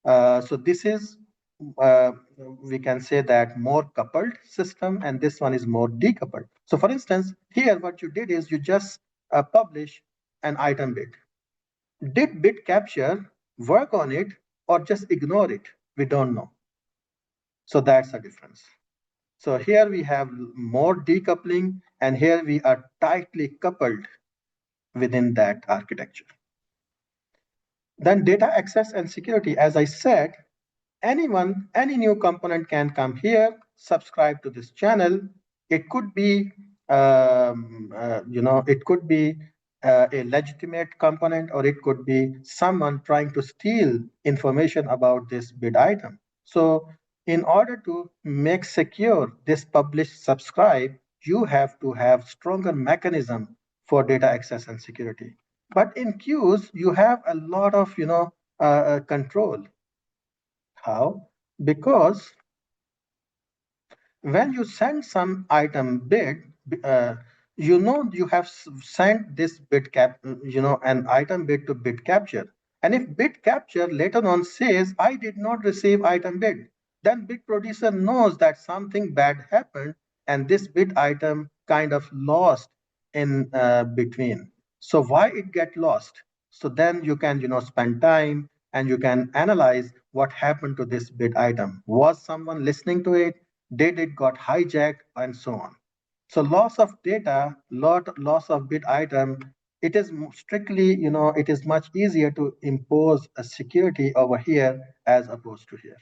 So this is, we can say that more coupled system, and this one is more decoupled. So for instance, here what you did is you just publish an item bid. Did bid capture work on it or just ignore it? We don't know. So that's a difference. So here we have more decoupling, and here we are tightly coupled within that architecture. Then data access and security, as I said, anyone, any new component can come here, subscribe to this channel. It could be, it could be a legitimate component, or it could be someone trying to steal information about this bid item. So in order to make secure this publish subscribe, you have to have stronger mechanism for data access and security. But in queues, you have a lot of control. How? Because when you send some item bid, uh, you have sent this an item bid to bid capture. And if bid capture later on says, I did not receive item bid, then bid producer knows that something bad happened and this bid item kind of lost in between. So why it get lost? So then you can, spend time and you can analyze what happened to this bid item. Was someone listening to it? Did it got hijacked, and so on. So loss of data, loss of bit item, it is strictly, it is much easier to impose a security over here as opposed to here.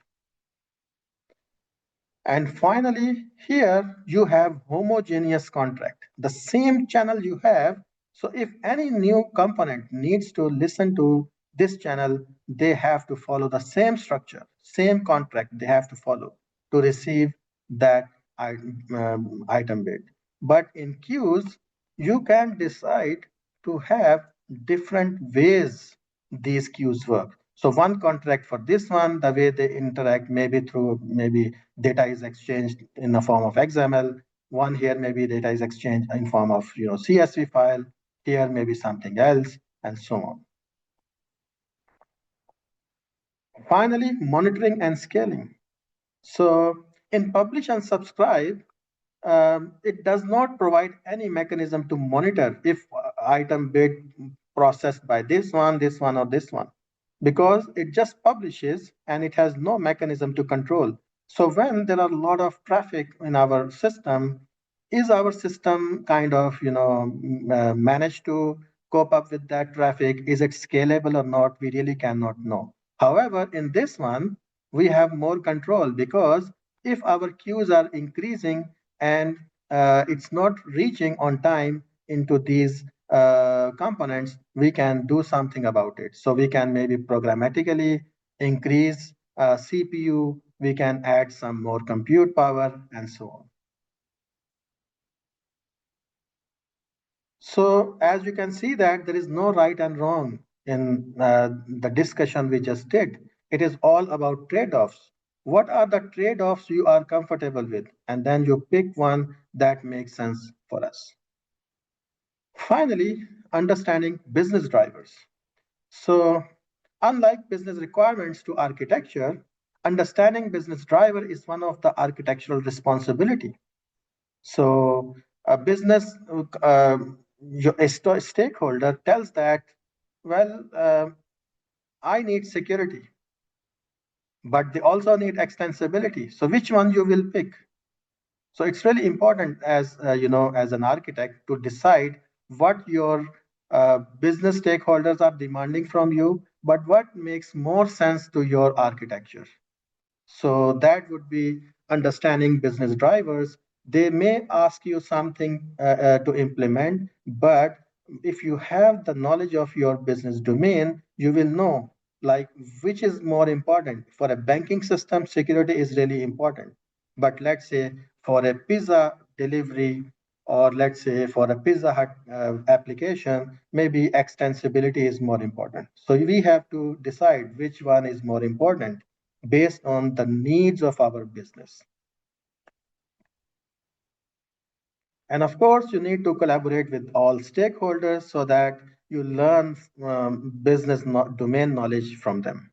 And finally, here you have homogeneous contract, the same channel you have. So if any new component needs to listen to this channel, they have to follow the same structure, same contract they have to follow to receive that item bid. But in queues, you can decide to have different ways these queues work. So one contract for this one, the way they interact, maybe data is exchanged in the form of XML. One here, maybe data is exchanged in form of CSV file. Here, maybe something else, and so on. Finally, monitoring and scaling. So in publish and subscribe, it does not provide any mechanism to monitor if item bid processed by this one, or this one, because it just publishes and it has no mechanism to control. So when there are a lot of traffic in our system, is our system kind of managed to cope up with that traffic? Is it scalable or not? We really cannot know. However, in this one, we have more control, because if our queues are increasing and it's not reaching on time into these components, we can do something about it. So we can maybe programmatically increase CPU, we can add some more compute power, and so on. So as you can see that there is no right and wrong in the discussion we just did. It is all about trade-offs. What are the trade-offs you are comfortable with? And then you pick one that makes sense for us. Finally, understanding business drivers. So unlike business requirements to architecture, understanding business driver is one of the architectural responsibility. So a business, a stakeholder tells that, well, I need security, but they also need extensibility. So which one you will pick? So it's really important as as an architect to decide what your business stakeholders are demanding from you, but what makes more sense to your architecture. So that would be understanding business drivers. They may ask you something to implement, but if you have the knowledge of your business domain, you will know like which is more important. For a banking system, security is really important. But let's say for a pizza delivery, or let's say for a Pizza Hut application, maybe extensibility is more important. So we have to decide which one is more important based on the needs of our business. And of course, you need to collaborate with all stakeholders so that you learn business domain knowledge from them.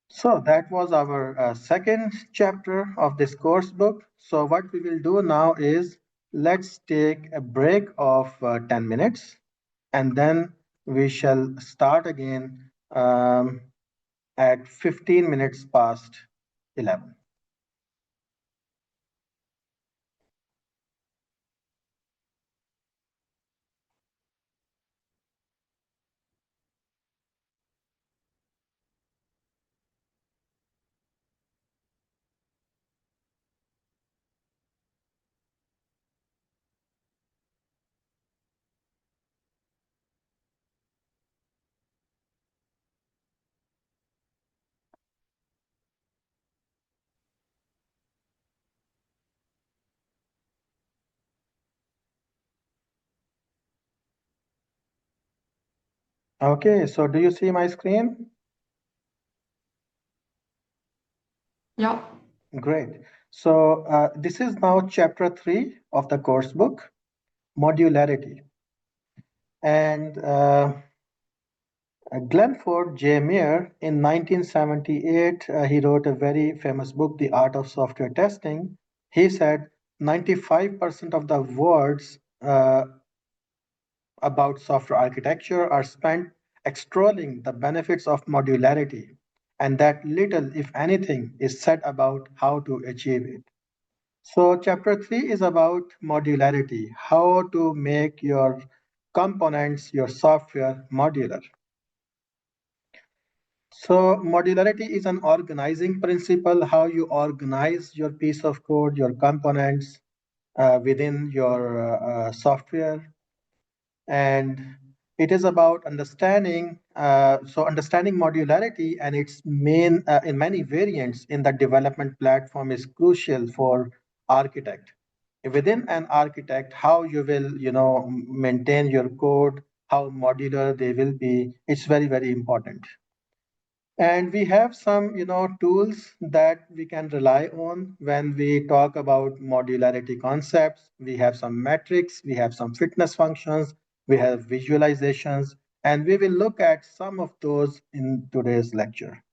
So that was our second chapter of this course book. So what we will do now is let's take a break of 10 minutes, and then we shall start again at 15 minutes past 11. Okay, so do you see my screen? Yeah. Great. So this is now chapter 3 of the course book, modularity. And Glenford J. Meyer in 1978, he wrote a very famous book, The Art of Software Testing. He said 95% of the words about software architecture are spent extolling the benefits of modularity, and that little, if anything, is said about how to achieve it. So, chapter 3 is about modularity, how to make your components, your software modular. So, modularity is an organizing principle, how you organize your piece of code, your components within your software. And it is about understanding, understanding modularity and its main, in many variants in the development platform is crucial for architect. Within an architect, how you will, maintain your code, how modular they will be, it's very, very important. And we have some, tools that we can rely on when we talk about modularity concepts. We have some metrics, we have some fitness functions, we have visualizations, and we will look at some of those in today's lecture.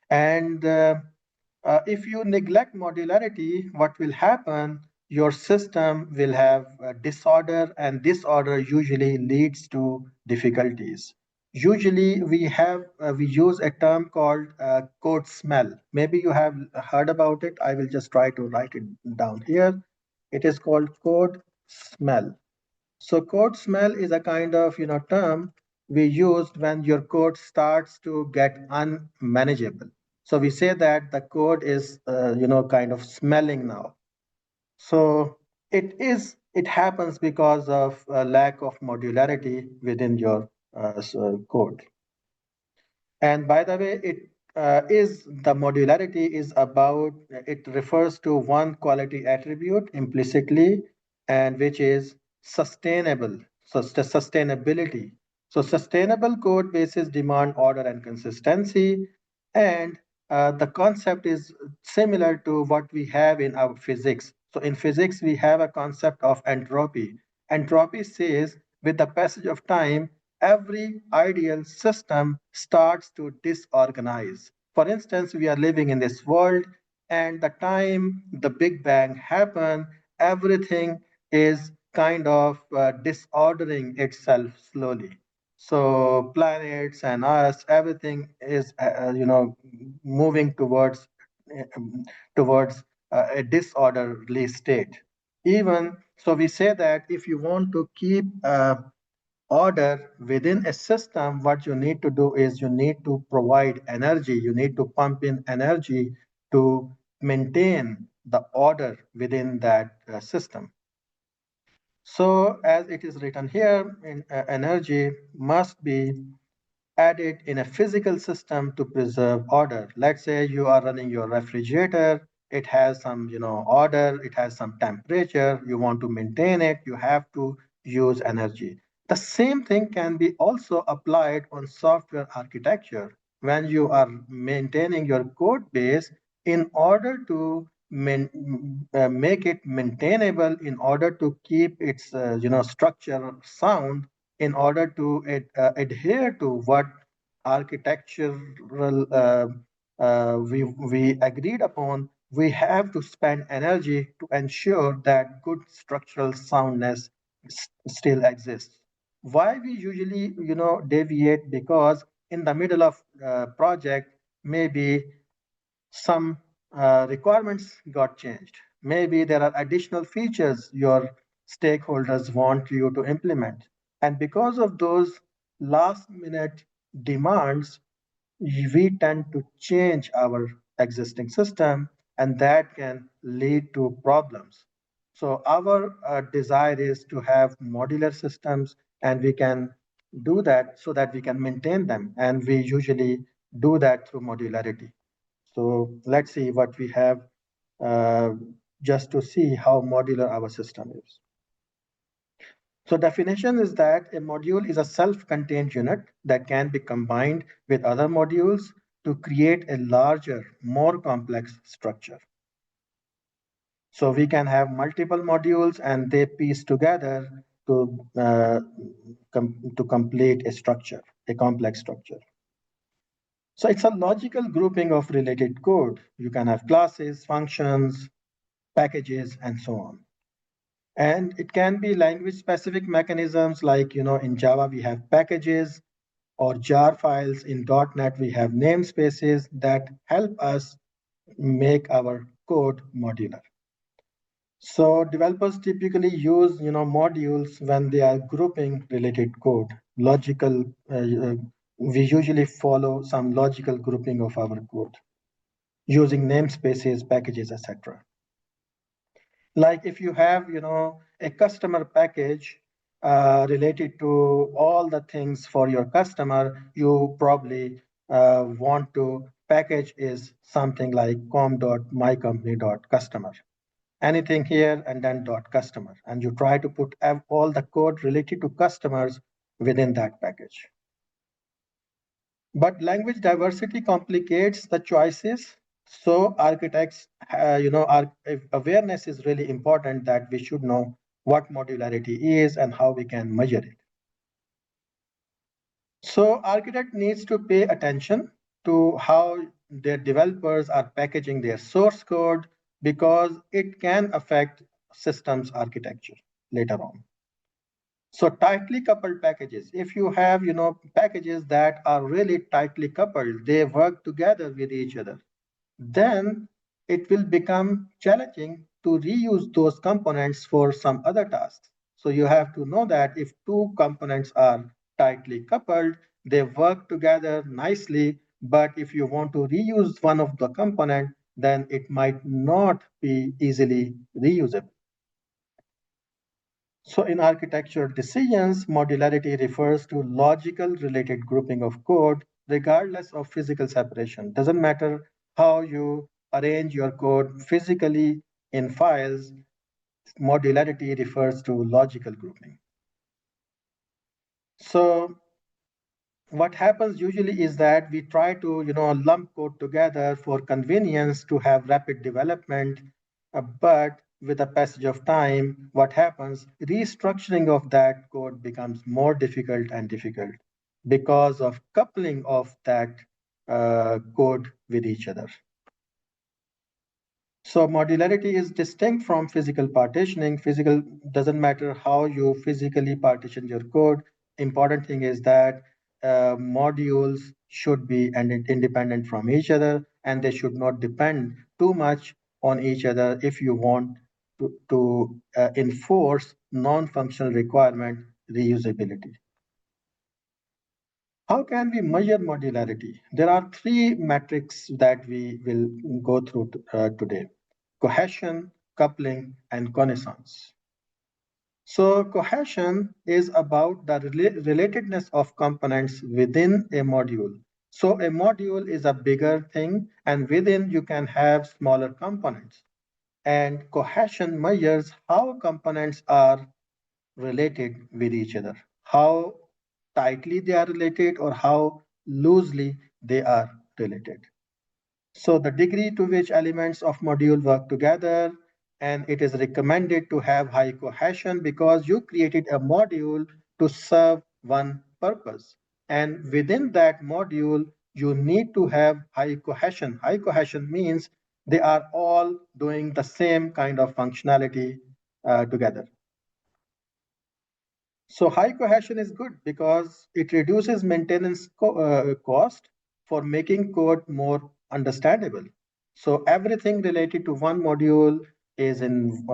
And if you neglect modularity, what will happen? Your system will have disorder, and disorder usually leads to difficulties. Usually, we use a term called code smell. Maybe you have heard about it. I will just try to write it down here. It is called code smell. So code smell is a kind of term we used when your code starts to get unmanageable. So we say that the code is kind of smelling now. So it happens because of a lack of modularity within your code. And by the way, it is the modularity is about, it refers to one quality attribute implicitly, and which is sustainable. So sustainability. So sustainable code bases demand order and consistency. And the concept is similar to what we have in our physics. So in physics, we have a concept of entropy. Entropy says with the passage of time, every ideal system starts to disorganize. For instance, we are living in this world, and the time the Big Bang happened, everything is kind of disordering itself slowly. So planets and us, everything is moving towards a disorderly state. Even so, we say that if you want to keep order within a system, what you need to do is you need to provide energy, you need to pump in energy to maintain the order within that system. So as it is written here, energy must be added in a physical system to preserve order. Let's say you are running your refrigerator, it has some order, it has some temperature, you want to maintain it, you have to use energy. The same thing can be also applied on software architecture. When you are maintaining your code base, in order to make it maintainable, in order to keep its structure sound, in order to adhere to what architectural we agreed upon, we have to spend energy to ensure that good structural soundness still exists. Why we usually deviate? Because in the middle of project, maybe some requirements got changed. Maybe there are additional features your stakeholders want you to implement. And because of those last minute demands, we tend to change our existing system, and that can lead to problems. So our desire is to have modular systems, and we can do that so that we can maintain them. And we usually do that through modularity. So let's see what we have uh, just to see how modular our system is. So definition is that a module is a self-contained unit that can be combined with other modules to create a larger, more complex structure. So we can have multiple modules and they piece together to complete a structure, a complex structure. So it's a logical grouping of related code. You can have classes, functions, packages, and so on. And it can be language specific mechanisms like, in Java, we have packages, or jar files. In .NET, we have namespaces that help us make our code modular. So developers typically use, modules when they are grouping related code. We usually follow some logical grouping of our code using namespaces, packages, etc. Like if you have, a customer package related to all the things for your customer, you probably want to package is something like com.mycompany.customer. Anything here and then .customer. And you try to put all the code related to customers within that package. But language diversity complicates the choices. So architects, our awareness is really important that we should know what modularity is and how we can measure it. So architect needs to pay attention to how their developers are packaging their source code because it can affect systems architecture later on. So tightly coupled packages, if you have, packages that are really tightly coupled, they work together with each other, then it will become challenging to reuse those components for some other tasks. So you have to know that if two components are tightly coupled, they work together nicely, but if you want to reuse one of the component, then it might not be easily reusable. So in architecture decisions, modularity refers to logical related grouping of code regardless of physical separation. Doesn't matter how you arrange your code physically in files, modularity refers to logical grouping. So what happens usually is that we try to lump code together for convenience to have rapid development, but with the passage of time, what happens, restructuring of that code becomes more difficult and difficult because of coupling of that code with each other. So modularity is distinct from physical partitioning. Physical doesn't matter how you physically partition your code. Important thing is that modules should be independent from each other, and they should not depend too much on each other if you want to enforce non-functional requirement reusability. How can we measure modularity? There are three metrics that we will go through today: cohesion, coupling, and connaissance. So cohesion is about the relatedness of components within a module. So a module is a bigger thing, and within you can have smaller components. And cohesion measures how components are related with each other, how tightly they are related or how loosely they are related. So the degree to which elements of module work together, and it is recommended to have high cohesion because you created a module to serve one purpose. And within that module, you need to have high cohesion. High cohesion means they are all doing the same kind of functionality together. So high cohesion is good because it reduces maintenance cost for making code more understandable. So everything related to one module is in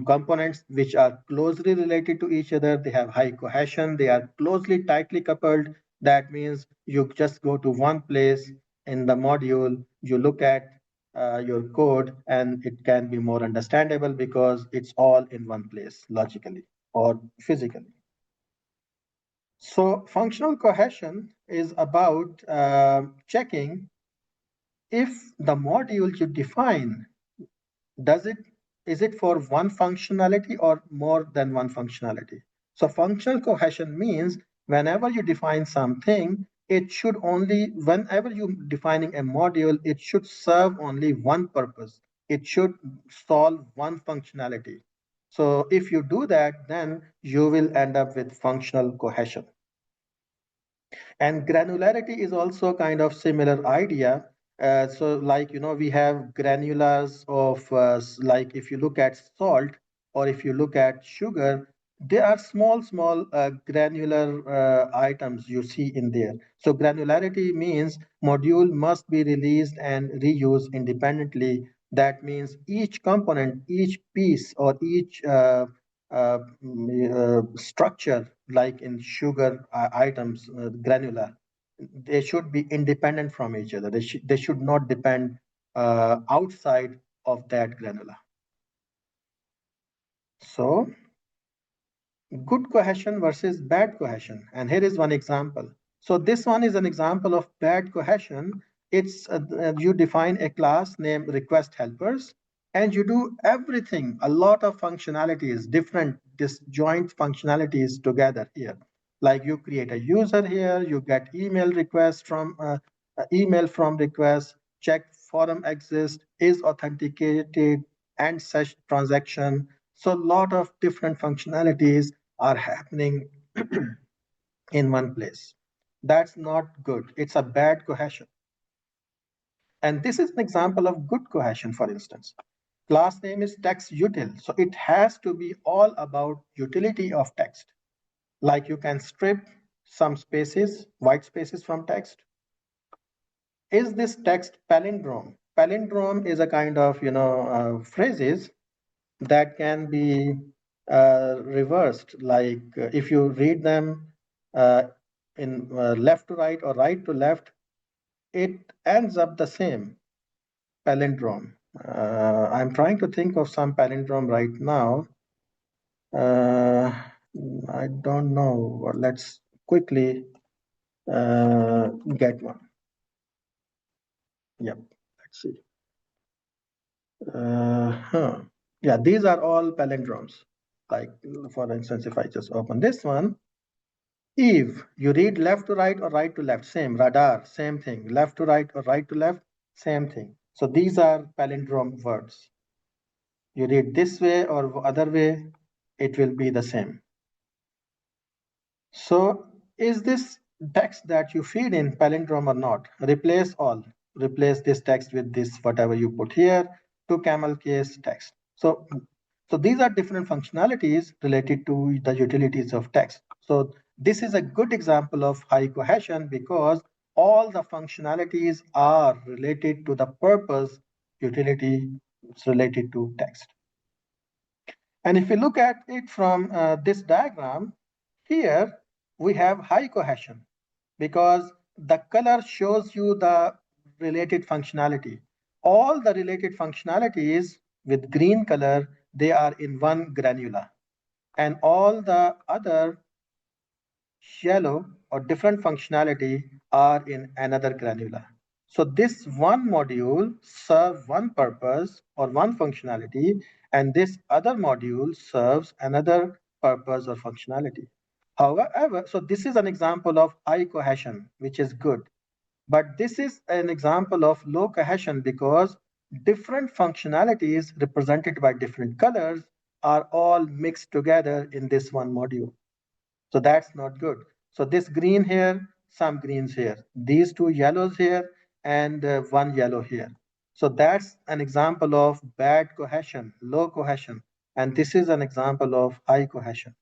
components which are closely related to each other. They have high cohesion. They are closely, tightly coupled. That means you just go to one place in the module, you look at your code, and it can be more understandable because it's all in one place logically or physically. So functional cohesion is about checking if the module you define, is it for one functionality or more than one functionality? So functional cohesion means whenever you define something, it should only, whenever you're defining a module, it should serve only one purpose. It should solve one functionality. So if you do that, then you will end up with functional cohesion. And granularity is also kind of similar idea. So like, we have granulars of, like if you look at salt or if you look at sugar, there are small granular items you see in there. So granularity means module must be released and reused independently. That means each component, each piece, or each structure, like in sugar items, granular, they should be independent from each other. They should not depend outside of that granular. So good cohesion versus bad cohesion. And here is one example. So this one is an example of bad cohesion. It's you define a class named request helpers, and you do everything, a lot of functionalities, different disjoint functionalities together here. Like you create a user here, you get email request from email from request, check forum exists, is authenticated, and such transaction. So a lot of different functionalities are happening in one place. That's not good. It's a bad cohesion. And this is an example of good cohesion, for instance. Class name is text util. So it has to be all about utility of text. Like you can strip some spaces, white spaces from text. Is this text palindrome? Palindrome is a kind of, phrases that can be reversed. Like if you read them in left to right or right to left, it ends up the same palindrome. I'm trying to think of some palindrome right now. I don't know. Let's quickly get one. Yep, let's see. Yeah, these are all palindromes. Like, for instance, if I just open this one, Eve, you read left to right or right to left, same. Radar, same thing. Left to right or right to left, same thing. So these are palindrome words. You read this way or other way, it will be the same. So is this text that you feed in palindrome or not? Replace all. Replace this text with this, whatever you put here, to camel case text. So these are different functionalities related to the utilities of text. So this is a good example of high cohesion because all the functionalities are related to the purpose utility related to text. And if we look at it from this diagram, here we have high cohesion because the color shows you the related functionality. All the related functionalities with green color, they are in one granular. And all the other yellow or different functionality are in another granular. So this one module serves one purpose or one functionality, and this other module serves another purpose or functionality. However, so this is an example of high cohesion, which is good. But this is an example of low cohesion because different functionalities represented by different colors are all mixed together in this one module. So that's not good. So this green here, some greens here, these two yellows here, and one yellow here. So that's an example of bad cohesion, low cohesion. And this is an example of high cohesion.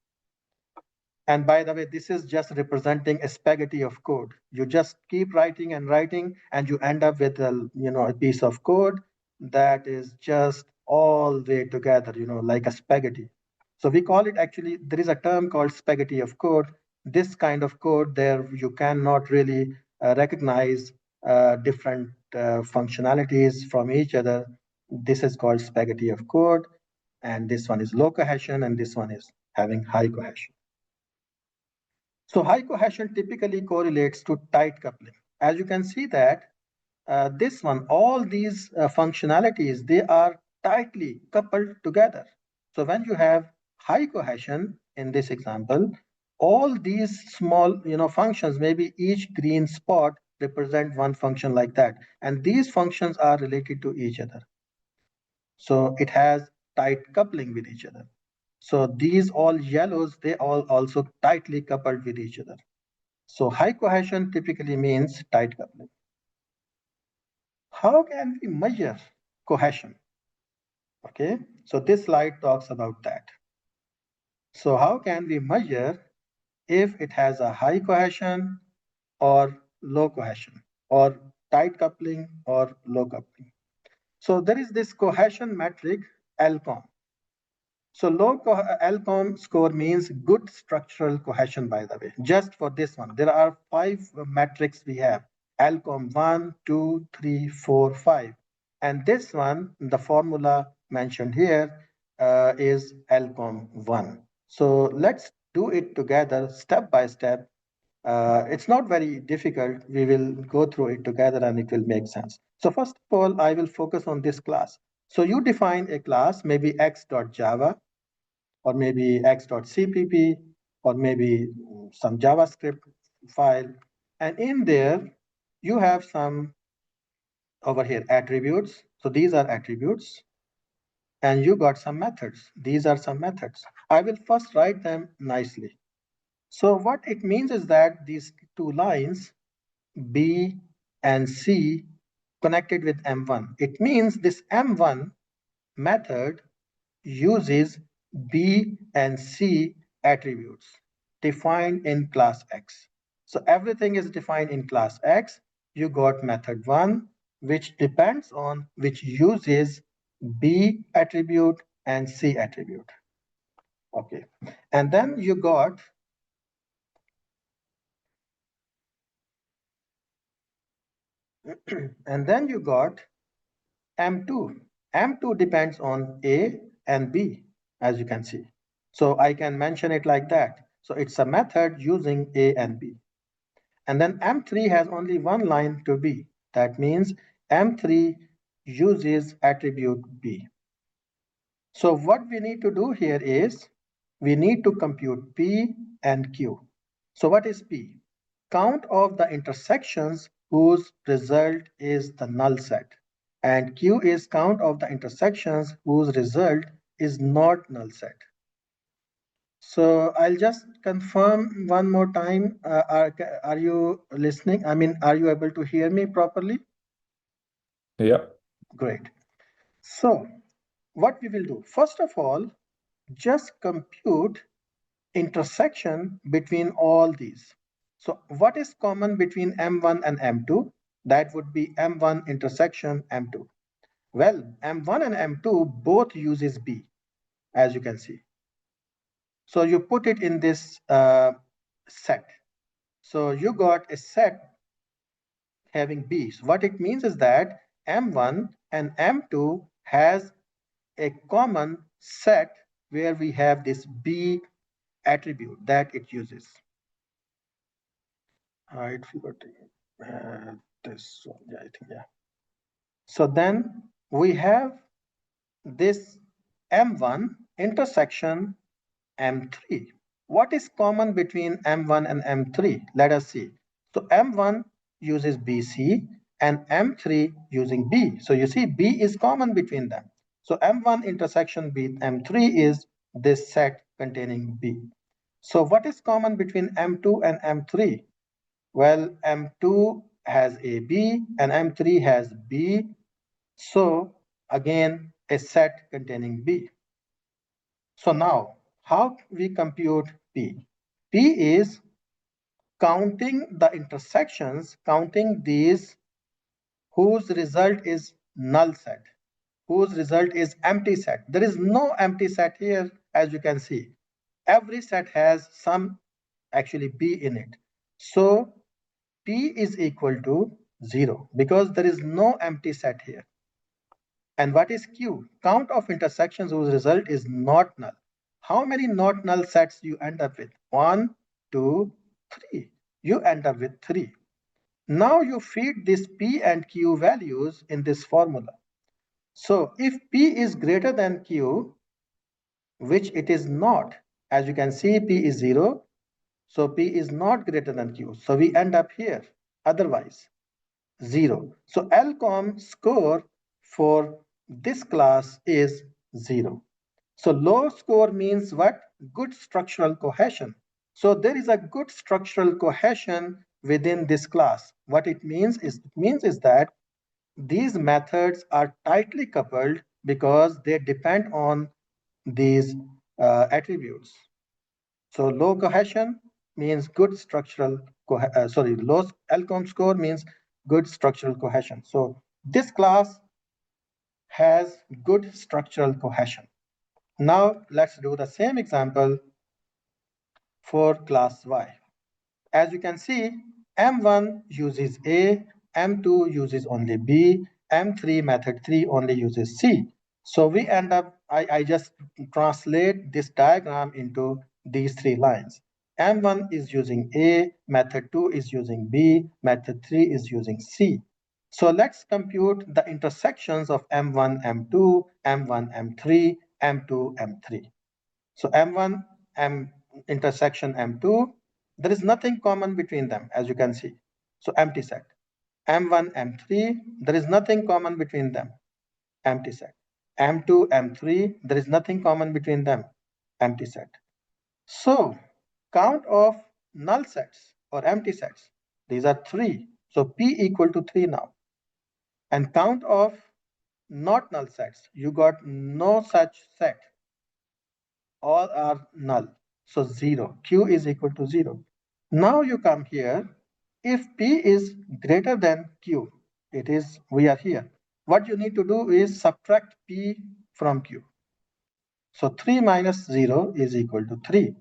And by the way, this is just representing a spaghetti of code. You just keep writing and writing, and you end up with a piece of code that is just all way together, like a spaghetti. So we call it, actually, there is a term called spaghetti of code. This kind of code, there you cannot really recognize different functionalities from each other. This is called spaghetti of code, and this one is low cohesion, and this one is having high cohesion. So high cohesion typically correlates to tight coupling. As you can see that this one, all these functionalities, they are tightly coupled together. So when you have high cohesion in this example, all these small functions, maybe each green spot represent one function like that. And these functions are related to each other. So it has tight coupling with each other. So these all yellows, they all also tightly coupled with each other. So high cohesion typically means tight coupling. How can we measure cohesion? Okay, so this slide talks about that. So how can we measure if it has a high cohesion or low cohesion, or tight coupling or low coupling? So there is this cohesion metric, LCOM. So low LCOM score means good structural cohesion, by the way. Just for this one, there are 5 metrics we have. LCOM 1, 2, 3, 4, 5. And this one, the formula mentioned here is LCOM 1. So let's do it together step by step. It's not very difficult. We will go through it together and it will make sense. So first of all, I will focus on this class. So you define a class, maybe x.java, or maybe x.cpp, or maybe some JavaScript file. And in there, you have some over here attributes. So these are attributes. And you got some methods. These are some methods. I will first write them nicely. So what it means is that these two lines, B and C, connected with M1. It means this M1 method uses B and C attributes defined in class X. So everything is defined in class X. You got method 1, which uses B attribute and C attribute. Okay. And then you got M2. M2 depends on A and B, as you can see. So I can mention it like that. So it's a method using A and B. And then M3 has only one line to B. That means M3 uses attribute B. So what we need to do here is we need to compute P and Q. So what is P? Count of the intersections whose result is the null set. And Q is count of the intersections whose result is not null set. So I'll just confirm one more time. Are you listening? I mean, are you able to hear me properly? Yeah. Great. So what we will do, first of all, just compute intersection between all these. So what is common between M1 and M2? That would be M1 intersection M2. Well, M1 and M2 both uses B, as you can see. So you put it in this set. So you got a set having B. So what it means is that M1 and M2 has a common set where we have this B attribute that it uses. I forgot this one. Yeah, I think, yeah. So then we have this M1 intersection M3. What is common between M1 and M3? Let us see. So M1 uses BC and M3 using B. So you see B is common between them. So M1 intersection B M3 is this set containing B. So what is common between M2 and M3? Well, M2 has AB and M3 has B. So again, a set containing B. So now, how we compute P? P is counting the intersections, counting these whose result is null set, whose result is empty set. There is no empty set here, as you can see. Every set has some actually B in it. So P is equal to 0 because there is no empty set here. And what is Q? Count of intersections whose result is not null. How many not null sets you end up with? 1, 2, 3. You end up with 3. Now you feed this P and Q values in this formula. So if P is greater than Q, which it is not, as you can see, P is 0. So P is not greater than Q. So we end up here. Otherwise, 0. So LCOM score for this class is 0. So low score means what? Good structural cohesion. So there is a good structural cohesion within this class. What it means is that these methods are tightly coupled because they depend on these attributes. So low cohesion means good structural low LCOM score means good structural cohesion. So this class has good structural cohesion. Now let's do the same example for class Y. As you can see, M1 uses A, M2 uses only B, M3 method 3 only uses C. So we end up, I just translate this diagram into these 3 lines. M1 is using A, method 2 is using B, method 3 is using C. So let's compute the intersections of M1, M2, M1, M3, M2, M3. So M1, intersection M2, there is nothing common between them, as you can see. So empty set. M1, M3, there is nothing common between them. Empty set. M2, M3, there is nothing common between them. Empty set. So count of null sets or empty sets, these are 3. So P equal to 3 now. And count of not null sets, you got no such set. All are null. So 0. Q is equal to 0. Now you come here. If P is greater than Q, we are here. What you need to do is subtract P from Q. So 3 minus 0 is equal to 3.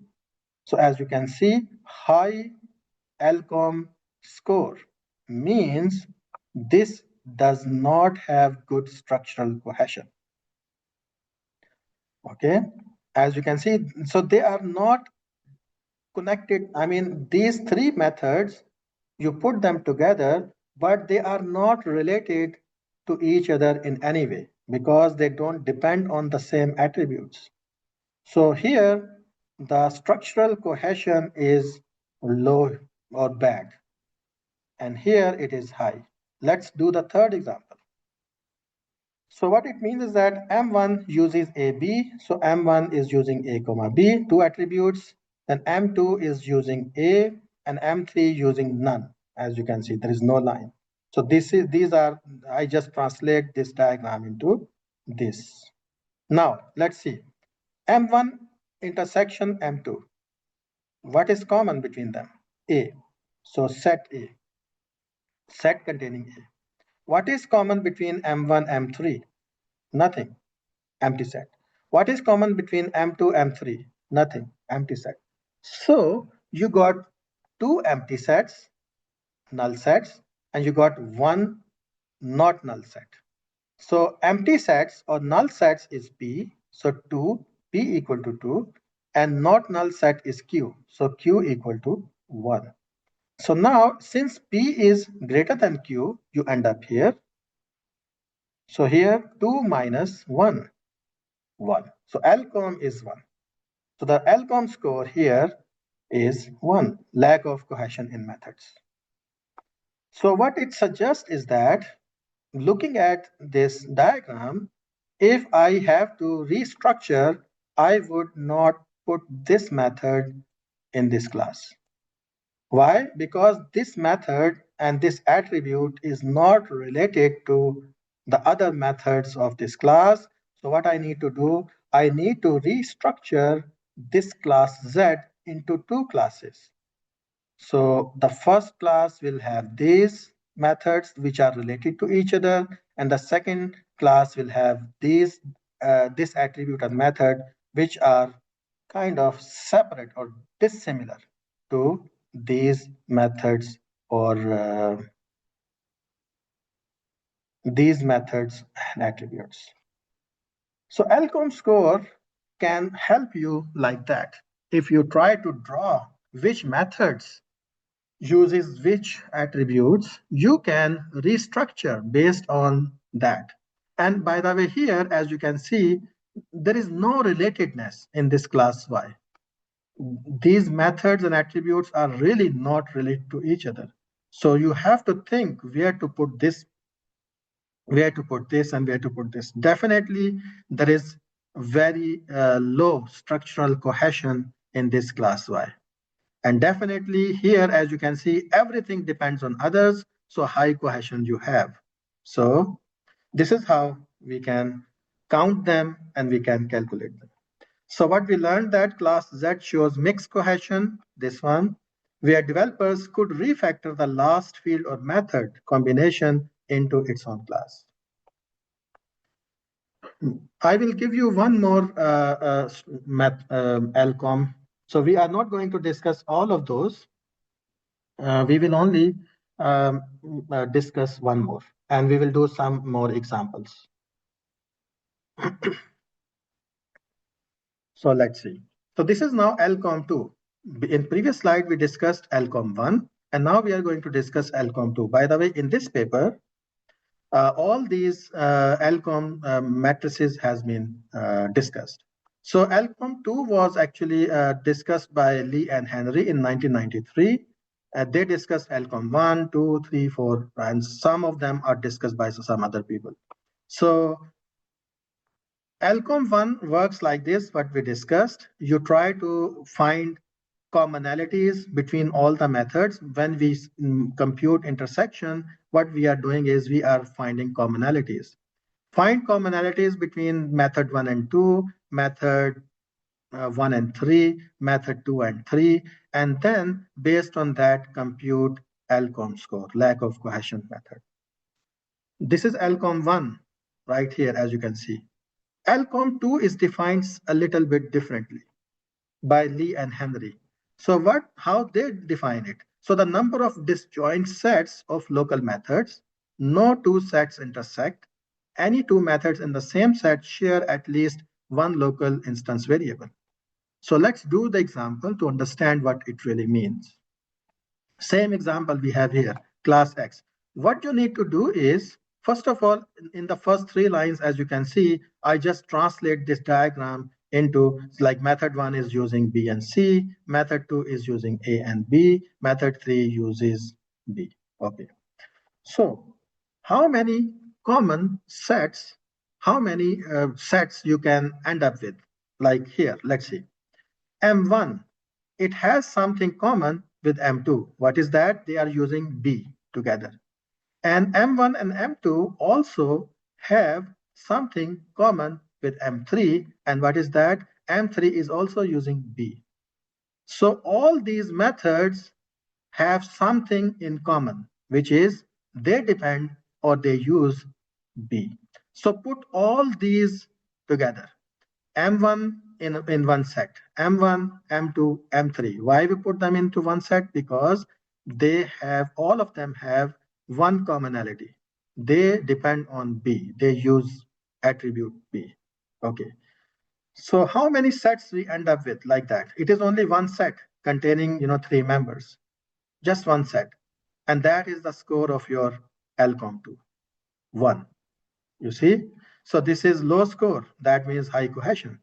So as you can see, high LCOM score means this does not have good structural cohesion. Okay, as you can see, so they are not connected. I mean, these 3 methods, you put them together, but they are not related to each other in any way because they don't depend on the same attributes. So here, the structural cohesion is low or bad, and here it is high. Let's do the third example. So what it means is that M1 uses AB, so M1 is using A, B, 2 attributes. Then M2 is using A and M3 using none. As you can see, there is no line. So I just translate this diagram into this. Now, let's see. M1 intersection M2. What is common between them? A. So set A. Set containing A. What is common between M1, M3? Nothing. Empty set. What is common between M2, M3? Nothing. Empty set. So you got 2 empty sets, null sets, and you got 1 not null set. So empty sets or null sets is P. So 2, P equal to 2, and not null set is Q. So Q equal to 1. So now since P is greater than Q, you end up here. So here 2 minus 1. 1. So LCOM is 1. So the LCOM score here is 1, lack of cohesion in methods. So what it suggests is that looking at this diagram, if I have to restructure, I would not put this method in this class. Why? Because this method and this attribute is not related to the other methods of this class. So what I need to do, I need to restructure this class Z into two classes. So the first class will have these methods which are related to each other, and the second class will have this attribute or method which are kind of separate or dissimilar to these methods or these methods and attributes. So Alcom score can help you like that. If you try to draw which methods uses which attributes, you can restructure based on that. And by the way, here, as you can see, there is no relatedness in this class Y. These methods and attributes are really not related to each other. So you have to think where to put this, and where to put this. Definitely, there is very low structural cohesion in this class Y. And definitely here, as you can see, everything depends on others. So high cohesion you have. So this is how we can count them and we can calculate them. So what we learned that class Z shows mixed cohesion, this one, where developers could refactor the last field or method combination into its own class. I will give you one more Alcom. So we are not going to discuss all of those. We will only discuss one more, and we will do some more examples. So let's see. So this is now Alcom 2. In previous slide, we discussed Alcom 1, and now we are going to discuss Alcom 2. By the way, in this paper, all these Alcom matrices has been discussed. So Alcom 2 was actually discussed by Lee and Henry in 1993. They discussed Alcom 1, 2, 3, 4, and some of them are discussed by some other people. So Alcom 1 works like this, what we discussed. You try to find commonalities between all the methods. When we compute intersection, what we are doing is we are finding commonalities. Find commonalities between method 1 and 2, method 1 and 3, method 2 and 3, and then based on that compute Alcom score, lack of cohesion method. This is Alcom 1 right here, as you can see. Alcom 2 is defined a little bit differently by Lee and Henry. So how they define it? So the number of disjoint sets of local methods, no two sets intersect. Any two methods in the same set share at least one local instance variable. So let's do the example to understand what it really means. Same example we have here, class X. What you need to do is, first of all, in the first 3 lines, as you can see, I just translate this diagram into, like, method 1 is using B and C, method 2 is using A and B, method 3 uses B. Okay. So how many common sets, how many sets you can end up with? Like here, let's see. M1, it has something common with M2. What is that? They are using B together. And M1 and M2 also have something common with M3. And what is that? M3 is also using B. So all these methods have something in common, which is they depend or they use B. So put all these together. M1 in one set, M1, M2, M3. Why we put them into one set? Because they have, all of them have one commonality. They depend on B. They use attribute B. Okay. So how many sets we end up with like that? It is only one set containing 3 members. Just one set. And that is the score of your Alcom 2. 1. You see? So this is low score. That means high cohesion.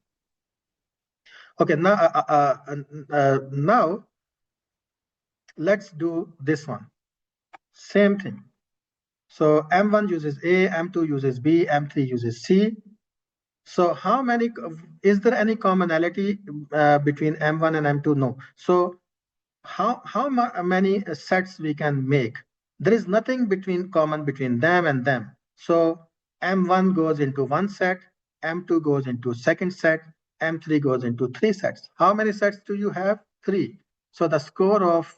Okay, now let's do this one. Same thing. So M1 uses A, M2 uses B, M3 uses C. So how many, is there any commonality between M1 and M2? No. So how many sets we can make? There is nothing common between them and them. So M1 goes into one set, M2 goes into second set, M3 goes into 3 sets. How many sets do you have? 3. So the score of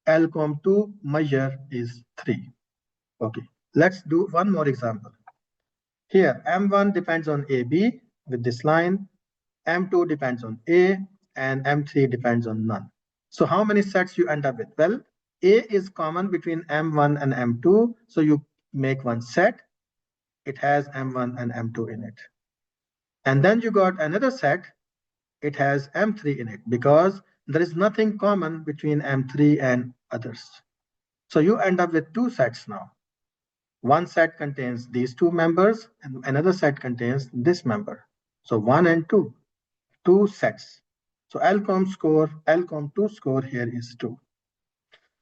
LCOM2 measure is 3. Okay, let's do one more example. Here, M1 depends on AB with this line, M2 depends on A, and M3 depends on none. So how many sets you end up with? Well, A is common between M1 and M2, so you make one set. It has M1 and M2 in it. And then you got another set, it has M3 in it, because there is nothing common between M3 and others. So you end up with 2 sets now. One set contains these 2 members, and another set contains this member. So 1 and 2, 2 sets. So LCOM2 score here is 2.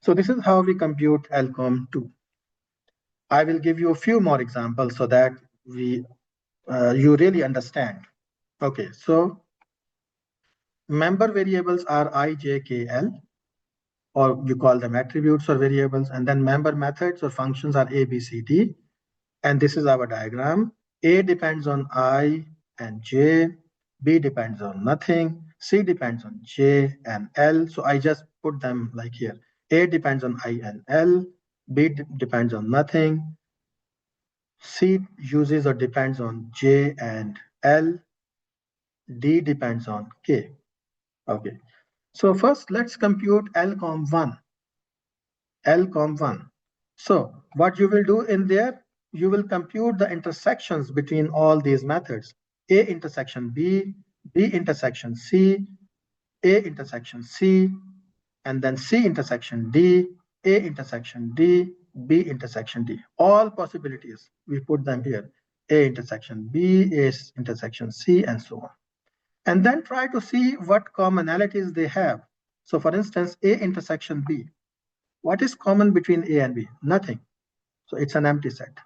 So this is how we compute LCOM2. I will give you a few more examples so that you really understand. Okay, so member variables are I, J, K, L, or you call them attributes or variables, and then member methods or functions are A, B, C, D. And this is our diagram. A depends on I and J, B depends on nothing, C depends on J and L. So I just put them like here. A depends on I and L, B depends on nothing, C uses or depends on J and L, D depends on K. Okay. So first let's compute LCOM1. LCOM1. So what you will do in there, you will compute the intersections between all these methods. A intersection B, B intersection C, A intersection C, and then C intersection D, A intersection D, B intersection D. All possibilities, we put them here. A intersection B, A intersection C, and so on. And then try to see what commonalities they have. So for instance, A intersection B. What is common between A and B? Nothing. So it's an empty set.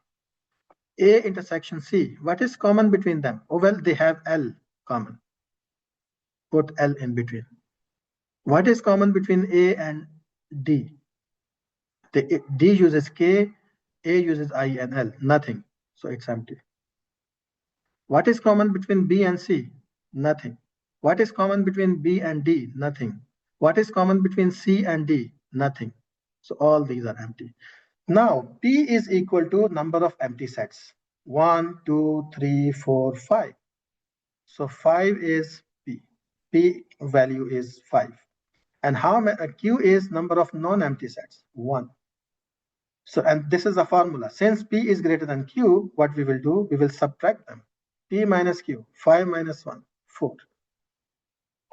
A intersection C. What is common between them? Oh, well, they have L common. Put L in between. What is common between A and D? D uses K, A uses I and L. Nothing. So it's empty. What is common between B and C? Nothing. What is common between B and D? Nothing. What is common between C and D? Nothing. So all these are empty. Now, P is equal to number of empty sets. 1, 2, 3, 4, 5. So 5 is P. P value is 5. And Q is number of non-empty sets, 1. So, and this is a formula. Since P is greater than Q, what we will do, we will subtract them. P minus Q, 5 minus 1, 4.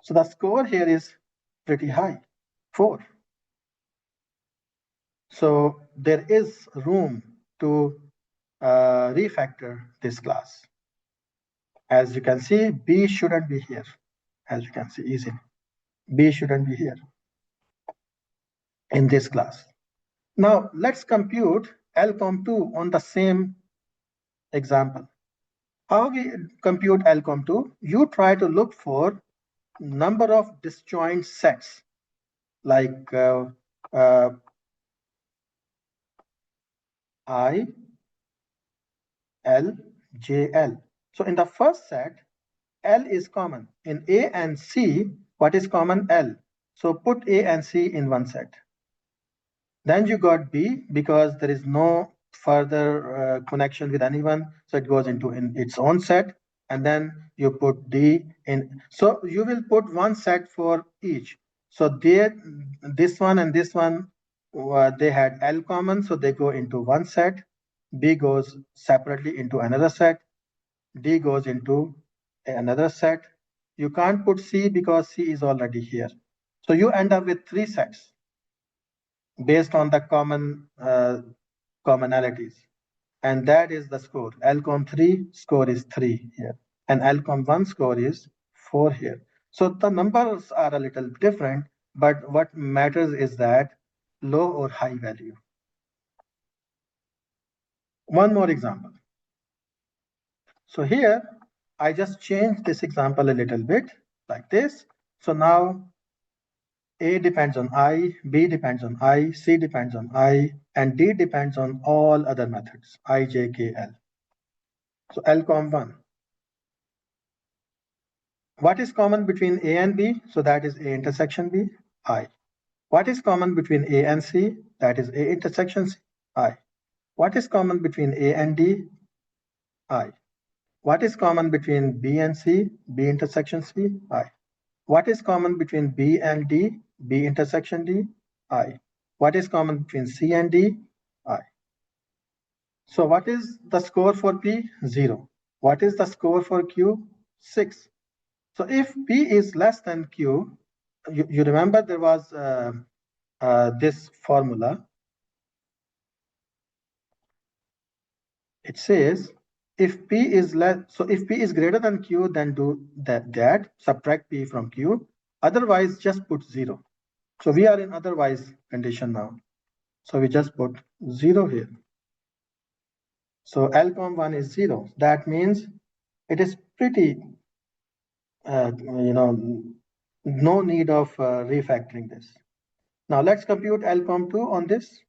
So the score here is pretty high, 4. So there is room to refactor this class. As you can see, B shouldn't be here. As you can see easily, B shouldn't be here in this class. Now let's compute LCOM2 on the same example. How we compute LCOM2? You try to look for number of disjoint sets like I, L, J, L. So in the first set, L is common. In A and C, what is common? L. So put A and C in one set. Then you got B because there is no further connection with anyone. So it goes into its own set. And then you put D in. So you will put one set for each. So this one and this one, they had L common. So they go into one set. B goes separately into another set. D goes into another set. You can't put C because C is already here. So you end up with 3 sets based on the commonalities. And that is the score. LCOM3 score is 3 here. And LCOM1 score is 4 here. So the numbers are a little different, but what matters is that low or high value. One more example. So here, I just changed this example a little bit like this. So now A depends on I, B depends on I, C depends on I, and D depends on all other methods, I, J, K, L. So LCOM1. What is common between A and B? So that is A intersection B. I. What is common between A and C? That is A intersection C, I. What is common between A and D? I. What is common between B and C? B intersection C, I. What is common between B and D? B intersection D, I. What is common between C and D? I. So what is the score for P? 0. What is the score for Q? 6. So if P is less than Q, you remember there was this formula. It says if P is less, so if P is greater than Q, then do that, subtract P from Q. Otherwise, just put 0. So we are in otherwise condition now. So we just put 0 here. So L,1 is 0. That means it is pretty, no need of refactoring this. Now let's compute L,2 on this.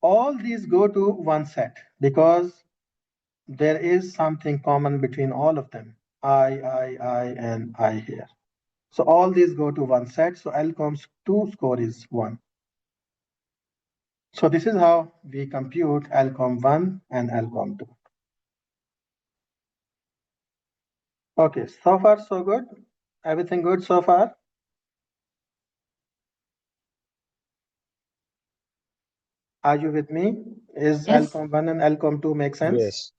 All these go to one set because there is something common between all of them. I, and I here. So all these go to one set. So L,2 score is 1. So this is how we compute L,1 and L,2. Okay, so far so good. Everything good so far? Are you with me? Is Yes. L,1 and L,2 make sense? Yes.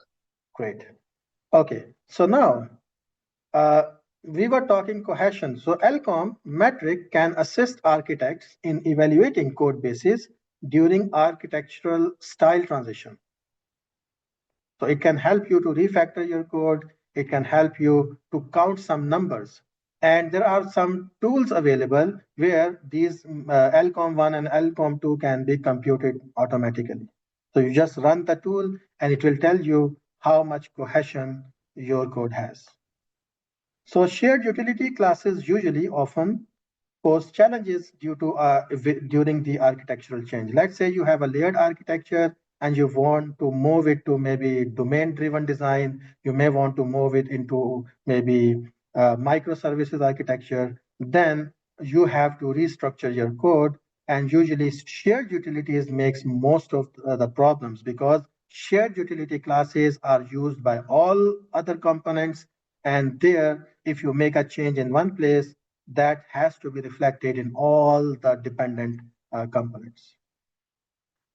Great. Okay, so now we were talking cohesion. So LCOM metric can assist architects in evaluating code bases during architectural style transition. So it can help you to refactor your code. It can help you to count some numbers. And there are some tools available where these L,1 and L,2 can be computed automatically. So you just run the tool and it will tell you how much cohesion your code has. So shared utility classes usually often pose challenges due to during the architectural change. Let's say you have a layered architecture and you want to move it to maybe domain-driven design. You may want to move it into maybe microservices architecture. Then you have to restructure your code. And usually shared utilities makes most of the problems because shared utility classes are used by all other components. And there, if you make a change in one place, that has to be reflected in all the dependent components.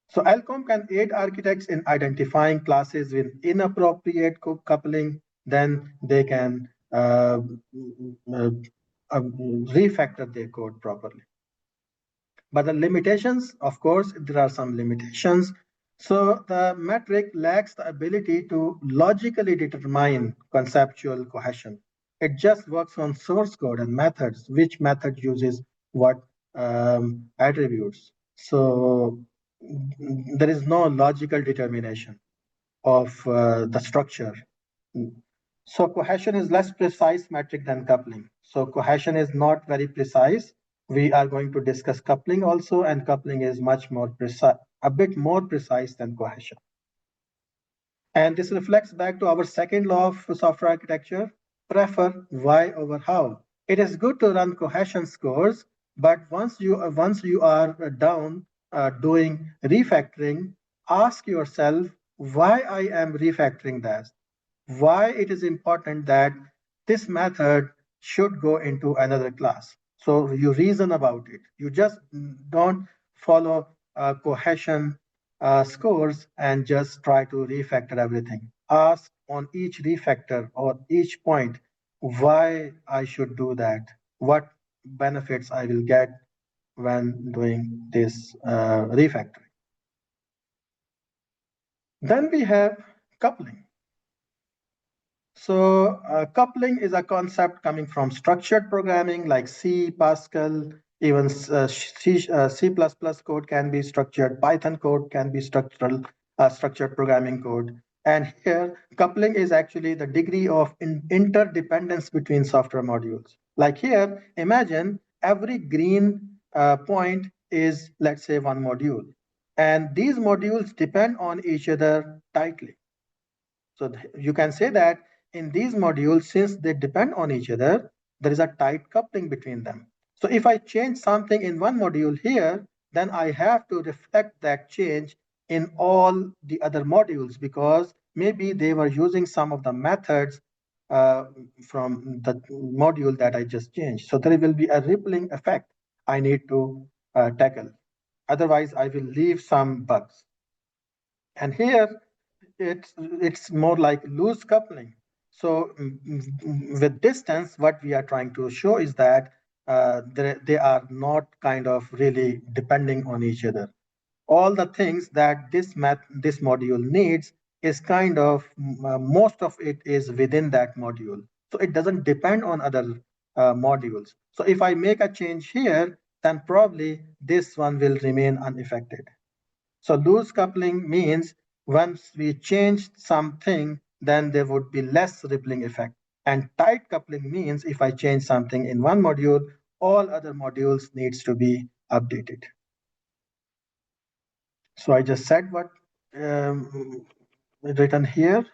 So LCOM can aid architects in identifying classes with inappropriate coupling. Then they can refactor their code properly. But the limitations, of course, there are some limitations. So the metric lacks the ability to logically determine conceptual cohesion. It just works on source code and methods, which method uses what attributes. So there is no logical determination of the structure. So cohesion is less precise metric than coupling. So cohesion is not very precise. We are going to discuss coupling also, and coupling is much more precise, a bit more precise than cohesion. And this reflects back to our second law of software architecture, prefer why over how. It is good to run cohesion scores, but once you are down doing refactoring, ask yourself why I am refactoring that. Why it is important that this method should go into another class. So you reason about it. You just don't follow cohesion scores and just try to refactor everything. Ask on each refactor or each point why I should do that, what benefits I will get when doing this refactoring. Then we have coupling. So coupling is a concept coming from structured programming like C, Pascal, even C++ code can be structured, Python code can be structured programming code. And here, coupling is actually the degree of interdependence between software modules. Like here, imagine every green point is, let's say, one module. And these modules depend on each other tightly. So you can say that in these modules, since they depend on each other, there is a tight coupling between them. So if I change something in one module here, then I have to reflect that change in all the other modules, because maybe they were using some of the methods from the module that I just changed. So there will be a rippling effect I need to tackle. Otherwise, I will leave some bugs. And here, it's more like loose coupling. So with distance, what we are trying to show is that they are not kind of really depending on each other. All the things that this module needs is kind of most of it is within that module. So it doesn't depend on other modules. So if I make a change here, then probably this one will remain unaffected. So loose coupling means once we change something, then there would be less rippling effect. And tight coupling means if I change something in one module, all other modules needs to be updated. So I just said what written here.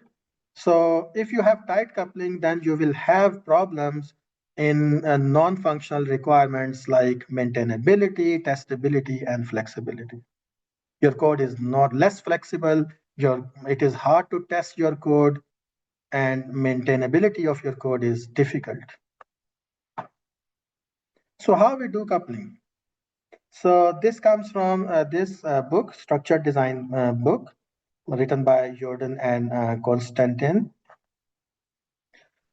So if you have tight coupling, then you will have problems in non-functional requirements like maintainability, testability, and flexibility. Your code is not less flexible. It is hard to test your code, and maintainability of your code is difficult. So how we do coupling? So this comes from this book, Structured Design book, written by Jordan and Konstantin.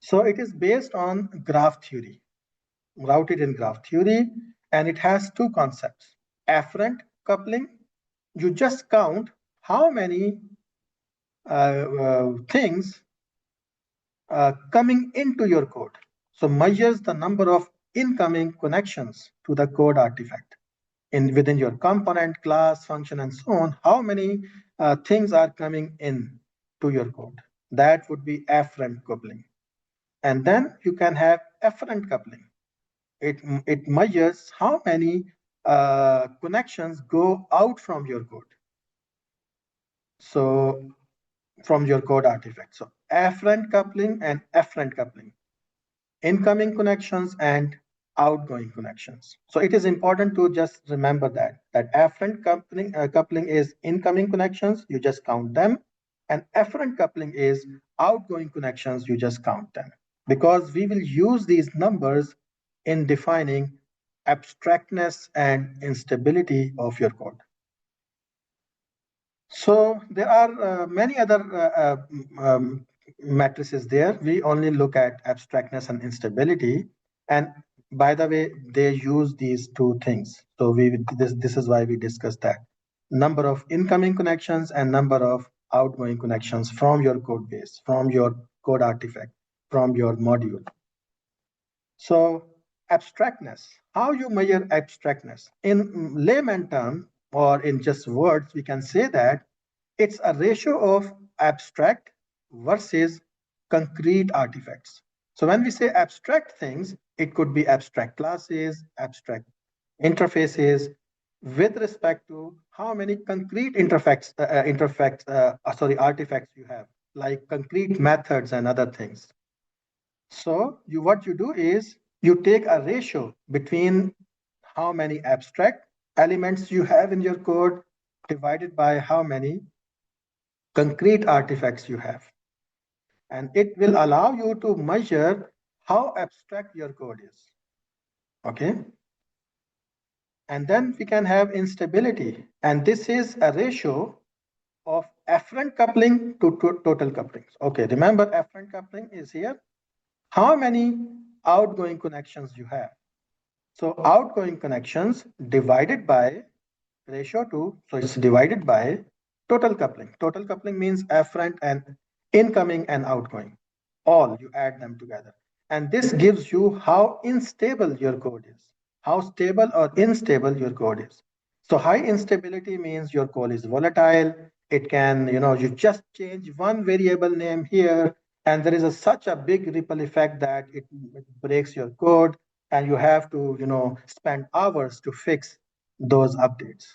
So it is based on graph theory, routed in graph theory, and it has two concepts. Afferent coupling, you just count how many things coming into your code. So measures the number of incoming connections to the code artifact within your component, class, function, and so on. How many things are coming in to your code? That would be afferent coupling. And then you can have efferent coupling. It measures how many connections go out from your code. So from your code artifact. So afferent coupling and efferent coupling, incoming connections and outgoing connections. So it is important to just remember that afferent coupling is incoming connections, you just count them, and efferent coupling is outgoing connections, you just count them, because we will use these numbers in defining abstractness and instability of your code. So there are many other matrices there. We only look at abstractness and instability. And by the way, they use these two things. So this is why we discussed that. Number of incoming connections and number of outgoing connections from your code base, from your code artifact, from your module. So abstractness, how you measure abstractness? In layman term, or in just words, we can say that it's a ratio of abstract versus concrete artifacts. So when we say abstract things, it could be abstract classes, abstract interfaces, with respect to how many concrete artifacts you have, like concrete methods and other things. So what you do is you take a ratio between how many abstract elements you have in your code divided by how many concrete artifacts you have. And it will allow you to measure how abstract your code is. Okay. And then we can have instability. And this is a ratio of afferent coupling to total couplings. Okay, remember afferent coupling is here. How many outgoing connections you have? So outgoing connections divided by ratio to, so it's divided by total coupling. Total coupling means afferent and incoming and outgoing. All, you add them together. And this gives you how unstable your code is, how stable or unstable your code is. So high instability means your code is volatile. It can, you just change one variable name here, and there is such a big ripple effect that it breaks your code, and you have to, spend hours to fix those updates.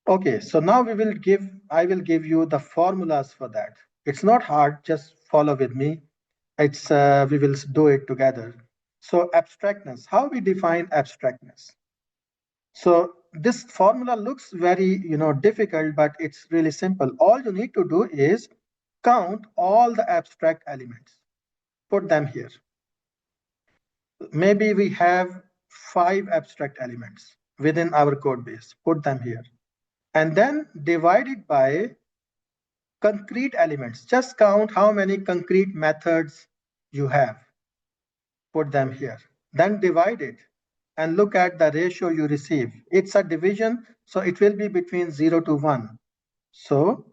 Okay, so now I will give you the formulas for that. It's not hard, just follow with me. We will do it together. So abstractness, how we define abstractness? So this formula looks very, difficult, but it's really simple. All you need to do is count all the abstract elements, put them here. Maybe we have 5 abstract elements within our code base, put them here. And then divide it by concrete elements. Just count how many concrete methods you have, put them here. Then divide it and look at the ratio you receive. It's a division, so it will be between 0 to 1. So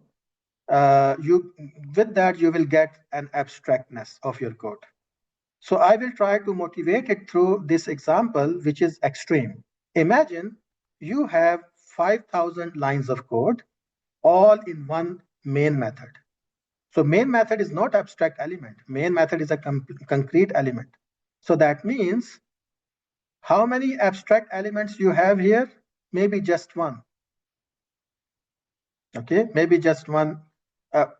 with that, you will get an abstractness of your code. So I will try to motivate it through this example, which is extreme. Imagine you have 5,000 lines of code, all in one main method. So main method is not abstract element. Main method is a concrete element. So that means how many abstract elements you have here? Maybe just one. Okay, maybe just one.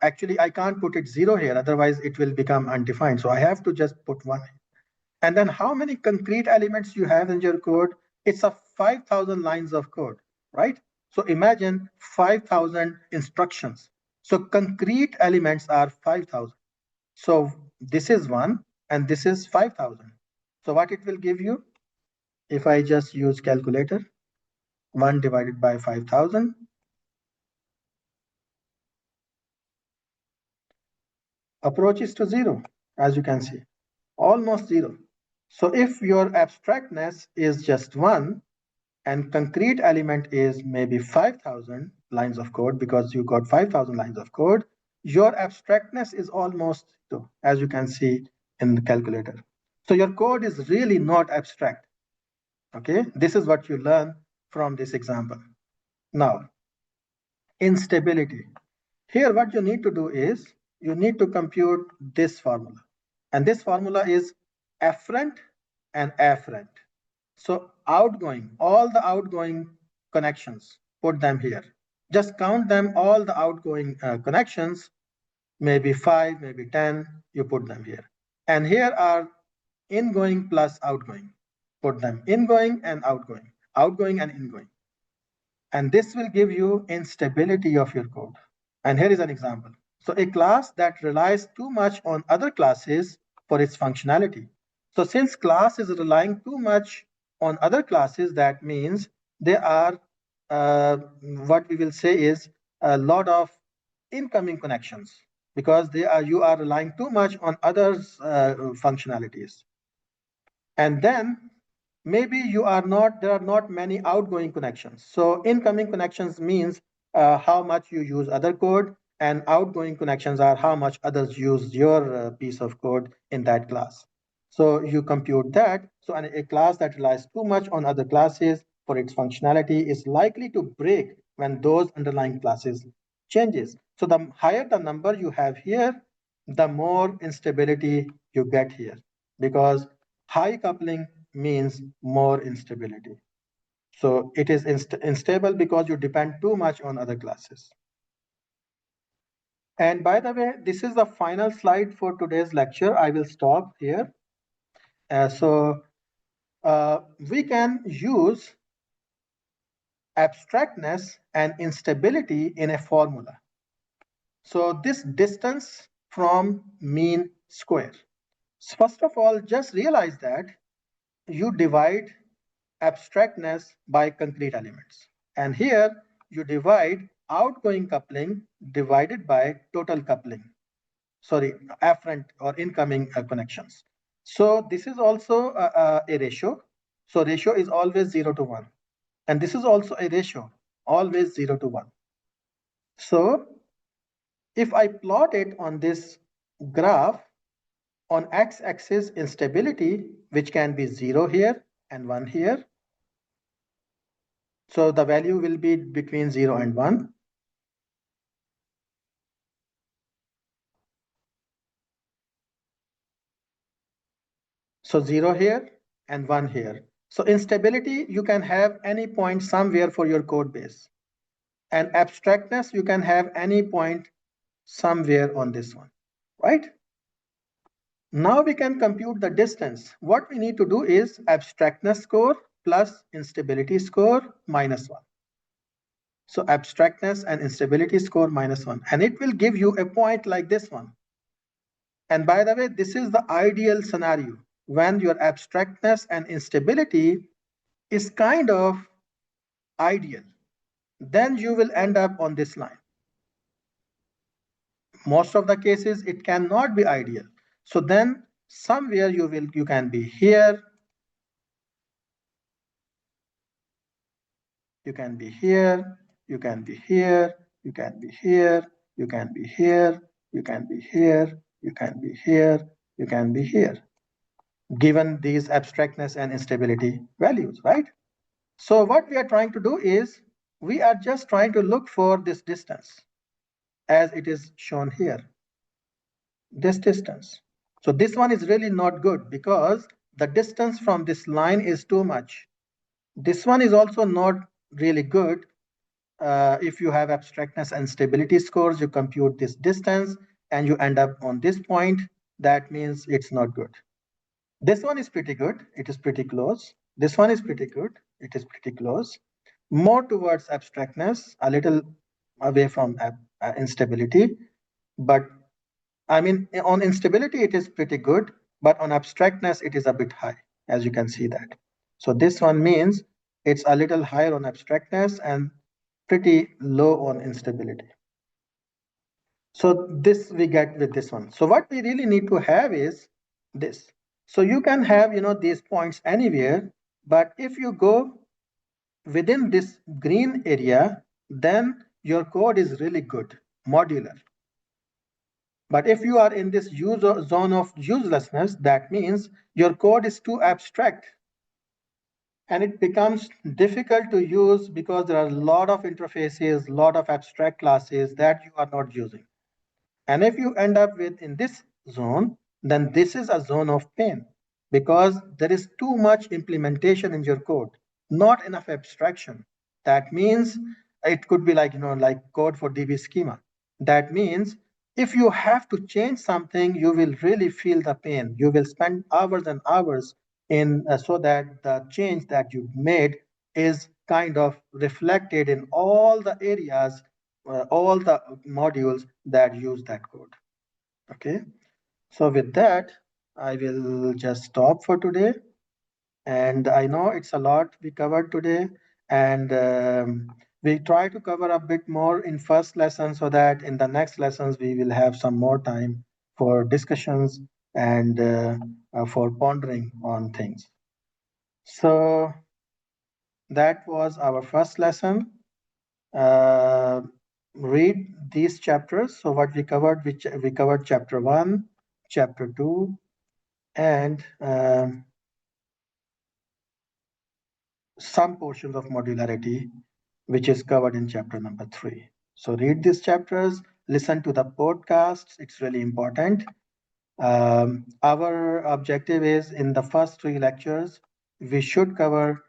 Actually, I can't put it 0 here, otherwise it will become undefined. So I have to just put 1. And then how many concrete elements you have in your code? It's a 5,000 lines of code, right? So imagine 5,000 instructions. So concrete elements are 5,000. So this is 1 and this is 5,000. So what it will give you? If I just use calculator, 1 divided by 5,000. Approaches to 0, as you can see, almost 0. So if your abstractness is just 1 and concrete element is maybe 5,000 lines of code, because you got 5,000 lines of code, your abstractness is almost 0, as you can see in the calculator. So your code is really not abstract. Okay, this is what you learn from this example. Now, instability. Here what you need to do is you need to compute this formula. And this formula is afferent and afferent. So outgoing, all the outgoing connections, put them here. Just count them, all the outgoing connections, maybe 5, maybe 10, you put them here. And here are ingoing plus outgoing. Put them ingoing and outgoing and ingoing. And this will give you instability of your code. And here is an example. So a class that relies too much on other classes for its functionality. So since class is relying too much on other classes, that means there are what we will say is a lot of incoming connections, because you are relying too much on others' functionalities. And then maybe there are not many outgoing connections. So incoming connections means how much you use other code, and outgoing connections are how much others use your piece of code in that class. So you compute that. So a class that relies too much on other classes for its functionality is likely to break when those underlying classes changes. So the higher the number you have here, the more instability you get here, because high coupling means more instability. So it is unstable because you depend too much on other classes. And by the way, this is the final slide for today's lecture. I will stop here. We can use abstractness and instability in a formula. So this distance from mean square. So first of all, just realize that you divide abstractness by concrete elements. And here you divide outgoing coupling divided by total coupling. Sorry, afferent or incoming connections. So this is also a ratio. So ratio is always 0 to 1. And this is also a ratio, always 0 to 1. So if I plot it on this graph, on x-axis instability, which can be 0 here and 1 here. So the value will be between 0 and 1. So 0 here and 1 here. So instability, you can have any point somewhere for your code base. And abstractness, you can have any point somewhere on this one, right? Now we can compute the distance. What we need to do is abstractness score plus instability score minus 1. So abstractness and instability score minus 1. And it will give you a point like this one. And by the way, this is the ideal scenario when your abstractness and instability is kind of ideal. Then you will end up on this line. Most of the cases, it cannot be ideal. So then somewhere you can be here, you can be here, you can be here, you can be here, you can be here, you can be here, you can be here, you can be here, given these abstractness and instability values, right? So what we are trying to do is we are just trying to look for this distance as it is shown here, this distance. So this one is really not good because the distance from this line is too much. This one is also not really good. If you have abstractness and stability scores, you compute this distance and you end up on this point. That means it's not good. This one is pretty good. It is pretty close. This one is pretty good. It is pretty close. More towards abstractness, a little away from instability. But I mean, on instability, it is pretty good. But on abstractness, it is a bit high, as you can see that. So this one means it's a little higher on abstractness and pretty low on instability. So this we get with this one. So what we really need to have is this. So you can have, these points anywhere, but if you go within this green area, then your code is really good, modular. But if you are in this zone of uselessness, that means your code is too abstract. And it becomes difficult to use because there are a lot of interfaces, a lot of abstract classes that you are not using. And if you end up with in this zone, then this is a zone of pain because there is too much implementation in your code, not enough abstraction. That means it could be like, like code for DB schema. That means if you have to change something, you will really feel the pain. You will spend hours and hours in so that the change that you made is kind of reflected in all the areas, all the modules that use that code. Okay, so with that, I will just stop for today. And I know it's a lot we covered today, and we try to cover a bit more in first lesson so that in the next lessons we will have some more time for discussions and for pondering on things. So that was our first lesson. Read these chapters. So what we covered, we covered chapter 1, chapter 2, and some portions of modularity, which is covered in chapter number 3. So read these chapters, listen to the podcasts. It's really important. Our objective is in the first 3 lectures, we should cover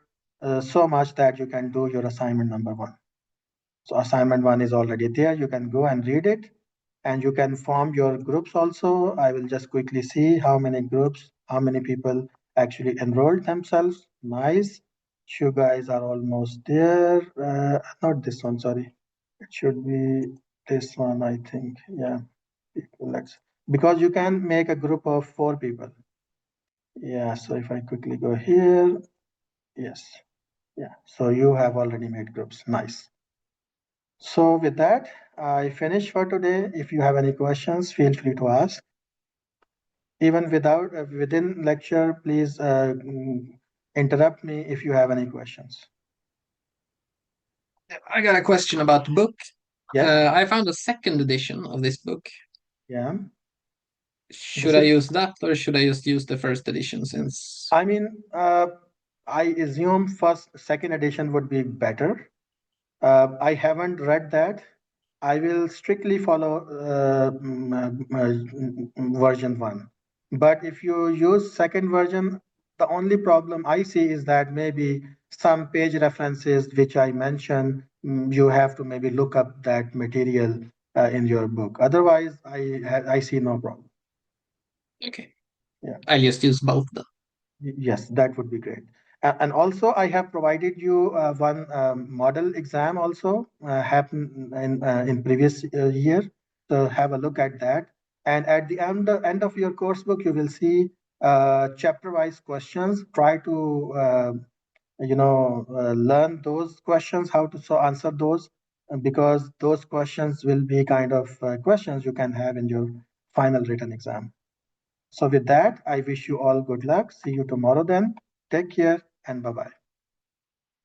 so much that you can do your assignment number 1. So assignment 1 is already there. You can go and read it, and you can form your groups also. I will just quickly see how many groups, how many people actually enrolled themselves. Nice. You guys are almost there. Not this one, sorry. It should be this one, I think. Yeah. Let's, because you can make a group of 4 people. Yeah. So if I quickly go here, yes. Yeah. So you have already made groups. Nice. So with that, I finish for today. If you have any questions, feel free to ask. Even within lecture, please interrupt me if you have any questions. I got a question about the book. Yeah. I found a second edition of this book. Yeah. Should I use that, or should I just use the first edition since? I mean, I assume second edition would be better. I haven't read that. I will strictly follow version 1. But if you use second version, the only problem I see is that maybe some page references which I mentioned, you have to maybe look up that material in your book. Otherwise, I see no problem. Okay. I'll just use both then. Yes, that would be great. And also, I have provided you one model exam also happened in previous year. So have a look at that. And at the end of your course book, you will see chapter-wise questions. Try to learn those questions, how to answer those, because those questions will be kind of questions you can have in your final written exam. So with that, I wish you all good luck. See you tomorrow then. Take care and bye-bye.